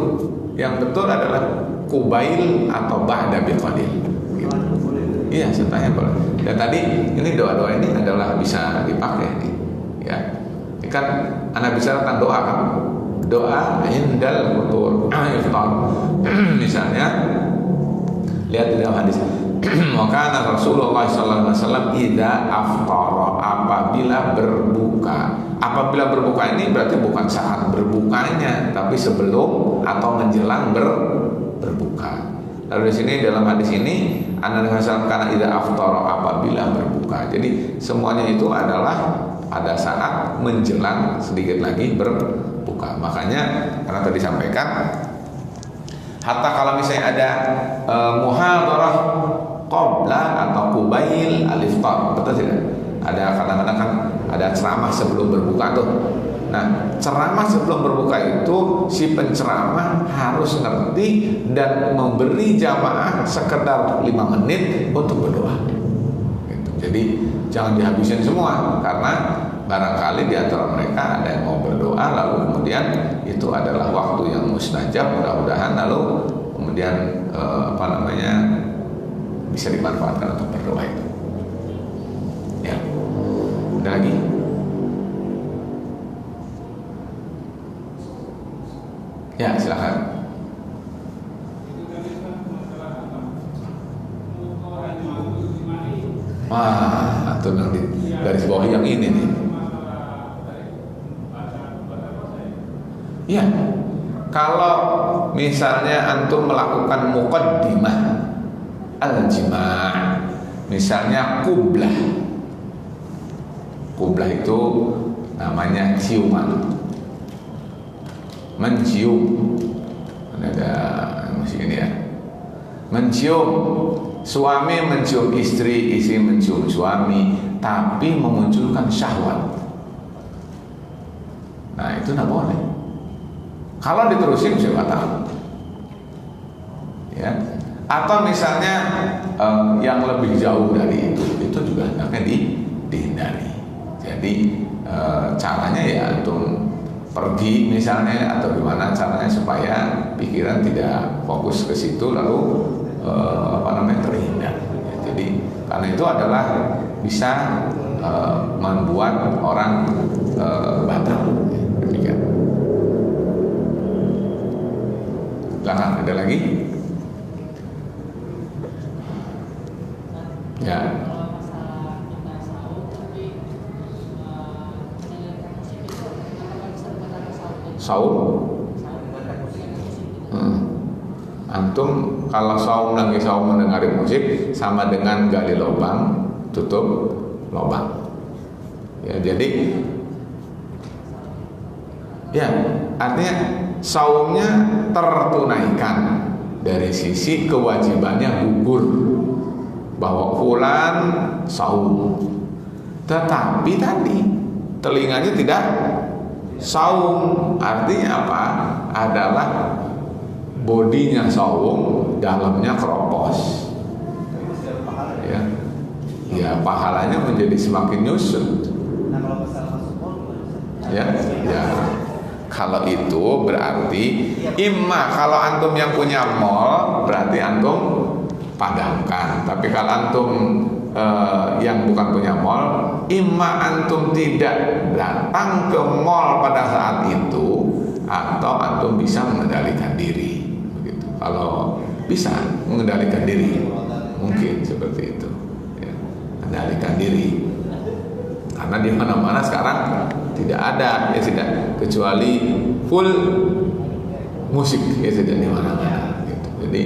Speaker 1: Yang betul adalah kubail atau ba'da biqalil gitu. Iya, setanya boleh. Dan tadi ini doa-doa ini adalah bisa dipakai nih. Ya. Ini kan anak bicara tentang doa kan. Doa indal futur, iftar. Misalnya lihat di dalam hadis. Maka Rasulullah sallallahu alaihi wasallam idza aftara, apabila berbuka. Apabila berbuka ini berarti bukan saat berbukanya, tapi sebelum atau menjelang berbuka. Lalu di sini dalam hadis ini Nabi sallallahu karena idza aftara, apabila berbuka. Jadi semuanya itu adalah pada saat menjelang sedikit lagi berbuka. Makanya karena tadi disampaikan hatta kalau misalnya ada muhadarah qabla atau kubail al-iftar, betul tidak? Ada kadang-kadang kan ada ceramah sebelum berbuka tuh. Nah, ceramah sebelum berbuka itu si penceramah harus ngerti dan memberi jamaah sekedar 5 menit untuk berdoa. Gitu. Jadi jangan dihabisin semua karena barangkali di antara mereka ada yang mau berdoa lalu kemudian itu adalah waktu yang mustajab, mudah-mudahan lalu kemudian bisa dimanfaatkan untuk berdoa itu. Ya. Ada lagi? Ya, silakan. Wah, atau yang di garis bawah yang ini nih. Ya, kalau misalnya antum melakukan muqaddimah al-jima', misalnya kublah. Kublah itu namanya ciuman, mencium. Ada masih ini ya, mencium. Suami mencium istri, istri mencium suami, tapi memunculkan syahwat. Nah itu tidak boleh. Kalau diterusin bisa batal. Ya. Atau misalnya yang lebih jauh dari itu juga hendaknya dihindari. Jadi caranya ya untuk pergi misalnya atau gimana caranya supaya pikiran tidak fokus ke situ lalu terhindar. Ya, jadi karena itu adalah bisa membuat orang batal. Ya, demikian. Silahkan, ada lagi? Ya. Saum. Antum kalau saum lagi saum mendengar musik sama dengan gali lubang, tutup lubang. Ya, jadi ya artinya saumnya tertunaikan dari sisi kewajibannya gugur bahwa fulan saum, tetapi tadi telinganya tidak saum. Artinya apa? Adalah bodinya saum, dalamnya keropos. Ya pahalanya menjadi semakin nyusut. Ya. Kalau itu berarti imma kalau antum yang punya mall berarti antum padamkan. Tapi kalau antum yang bukan punya mall, imma antum tidak datang ke mall pada saat itu atau antum bisa mengendalikan diri. Begitu. Kalau bisa mengendalikan diri, mungkin seperti itu. Ya. Mengendalikan diri. Karena di mana-mana sekarang tidak ada, ya tidak, kecuali full musik, ya tidak, di mana-mana gitu. Jadi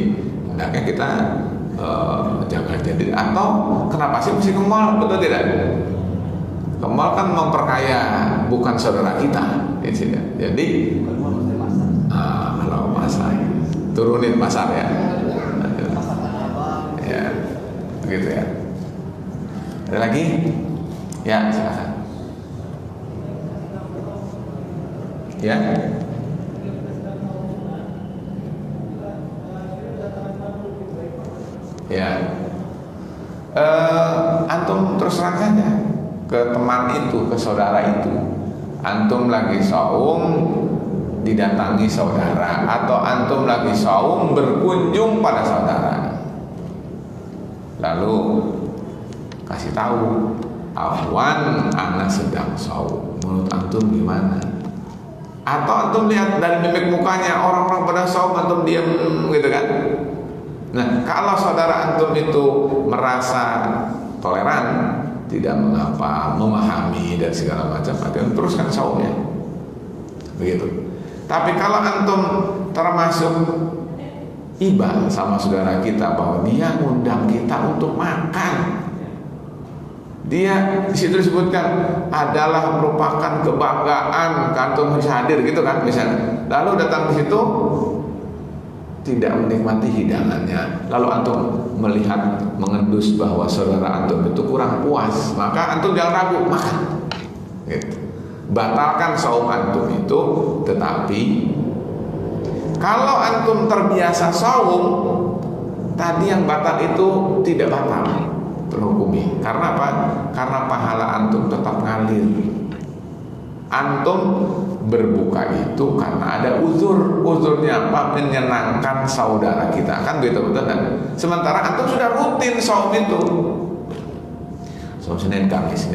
Speaker 1: hendaknya kita jaga diri. Atau kenapa sih mesti ke mall? Betul tidak? Ke mall kan memperkaya, bukan saudara kita, ya tidak. Jadi kalau pasar turunin pasar ya, ya begitu ya. Ada lagi? Ya, silakan. Ya. Ya. Antum terus terang saja ke teman itu, ke saudara itu. Antum lagi saum didatangi saudara, atau antum lagi saum berkunjung pada saudara. Lalu kasih tahu, afwan, ana sedang saum. Menurut antum gimana? Atau antum lihat dari mimik mukanya, orang-orang pada saum, antum diam gitu kan? Nah, kalau saudara antum itu merasa toleran, tidak mengapa, memahami dan segala macam, antum teruskan saumnya. Begitu. Tapi kalau antum termasuk iba sama saudara kita bahwa dia ngundang kita untuk makan, dia di situ disebutkan adalah merupakan kebanggaan antum bisa hadir gitu kan misalnya. Lalu datang ke situ tidak menikmati hidangannya, lalu antum melihat mengendus bahwa saudara antum itu kurang puas, maka antum jangan ragu, makan gitu. Batalkan saum antum itu. Tetapi kalau antum terbiasa saum, tadi yang batal itu tidak batal, terhukumi. Karena apa? Karena pahala antum tetap ngalir. Antum berbuka itu karena ada uzur. Uzurnya apa? Menyenangkan saudara kita, kan begitu, betul kan? Sementara antum sudah rutin saum itu, saum Senin Kamis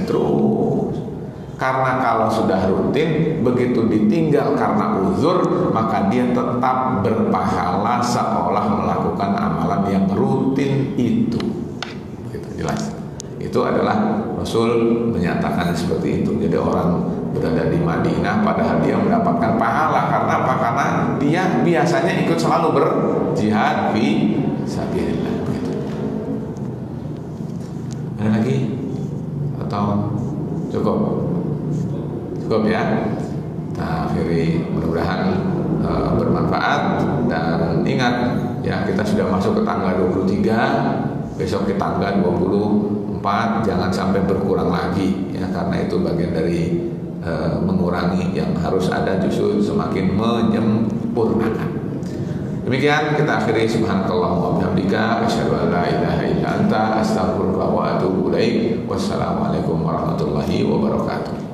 Speaker 1: terus. Karena kalau sudah rutin, begitu ditinggal karena uzur, maka dia tetap berpahala seolah melakukan amalan yang rutin itu. Gitu, jelas. Itu adalah Rasul menyatakan seperti itu. Jadi orang berada di Madinah padahal dia mendapatkan pahala. Karena apa? Karena dia biasanya ikut selalu berjihad fi sabilillah. Gitu. Ada lagi? Atau cukup? Cukup ya. Nah, akhiri mudah-mudahan bermanfaat. Dan ingat ya, kita sudah masuk ke tanggal 23, besok ke tanggal 24, jangan sampai berkurang lagi ya, karena itu bagian dari mengurangi. Yang harus ada justru semakin menyempurnakan. Demikian kita akhiri. Subhanakallahumma wa bihamdika asyhadu an la ilaha illa anta astaghfiruka wa atubu ilaik. Wassalamualaikum warahmatullahi wabarakatuh.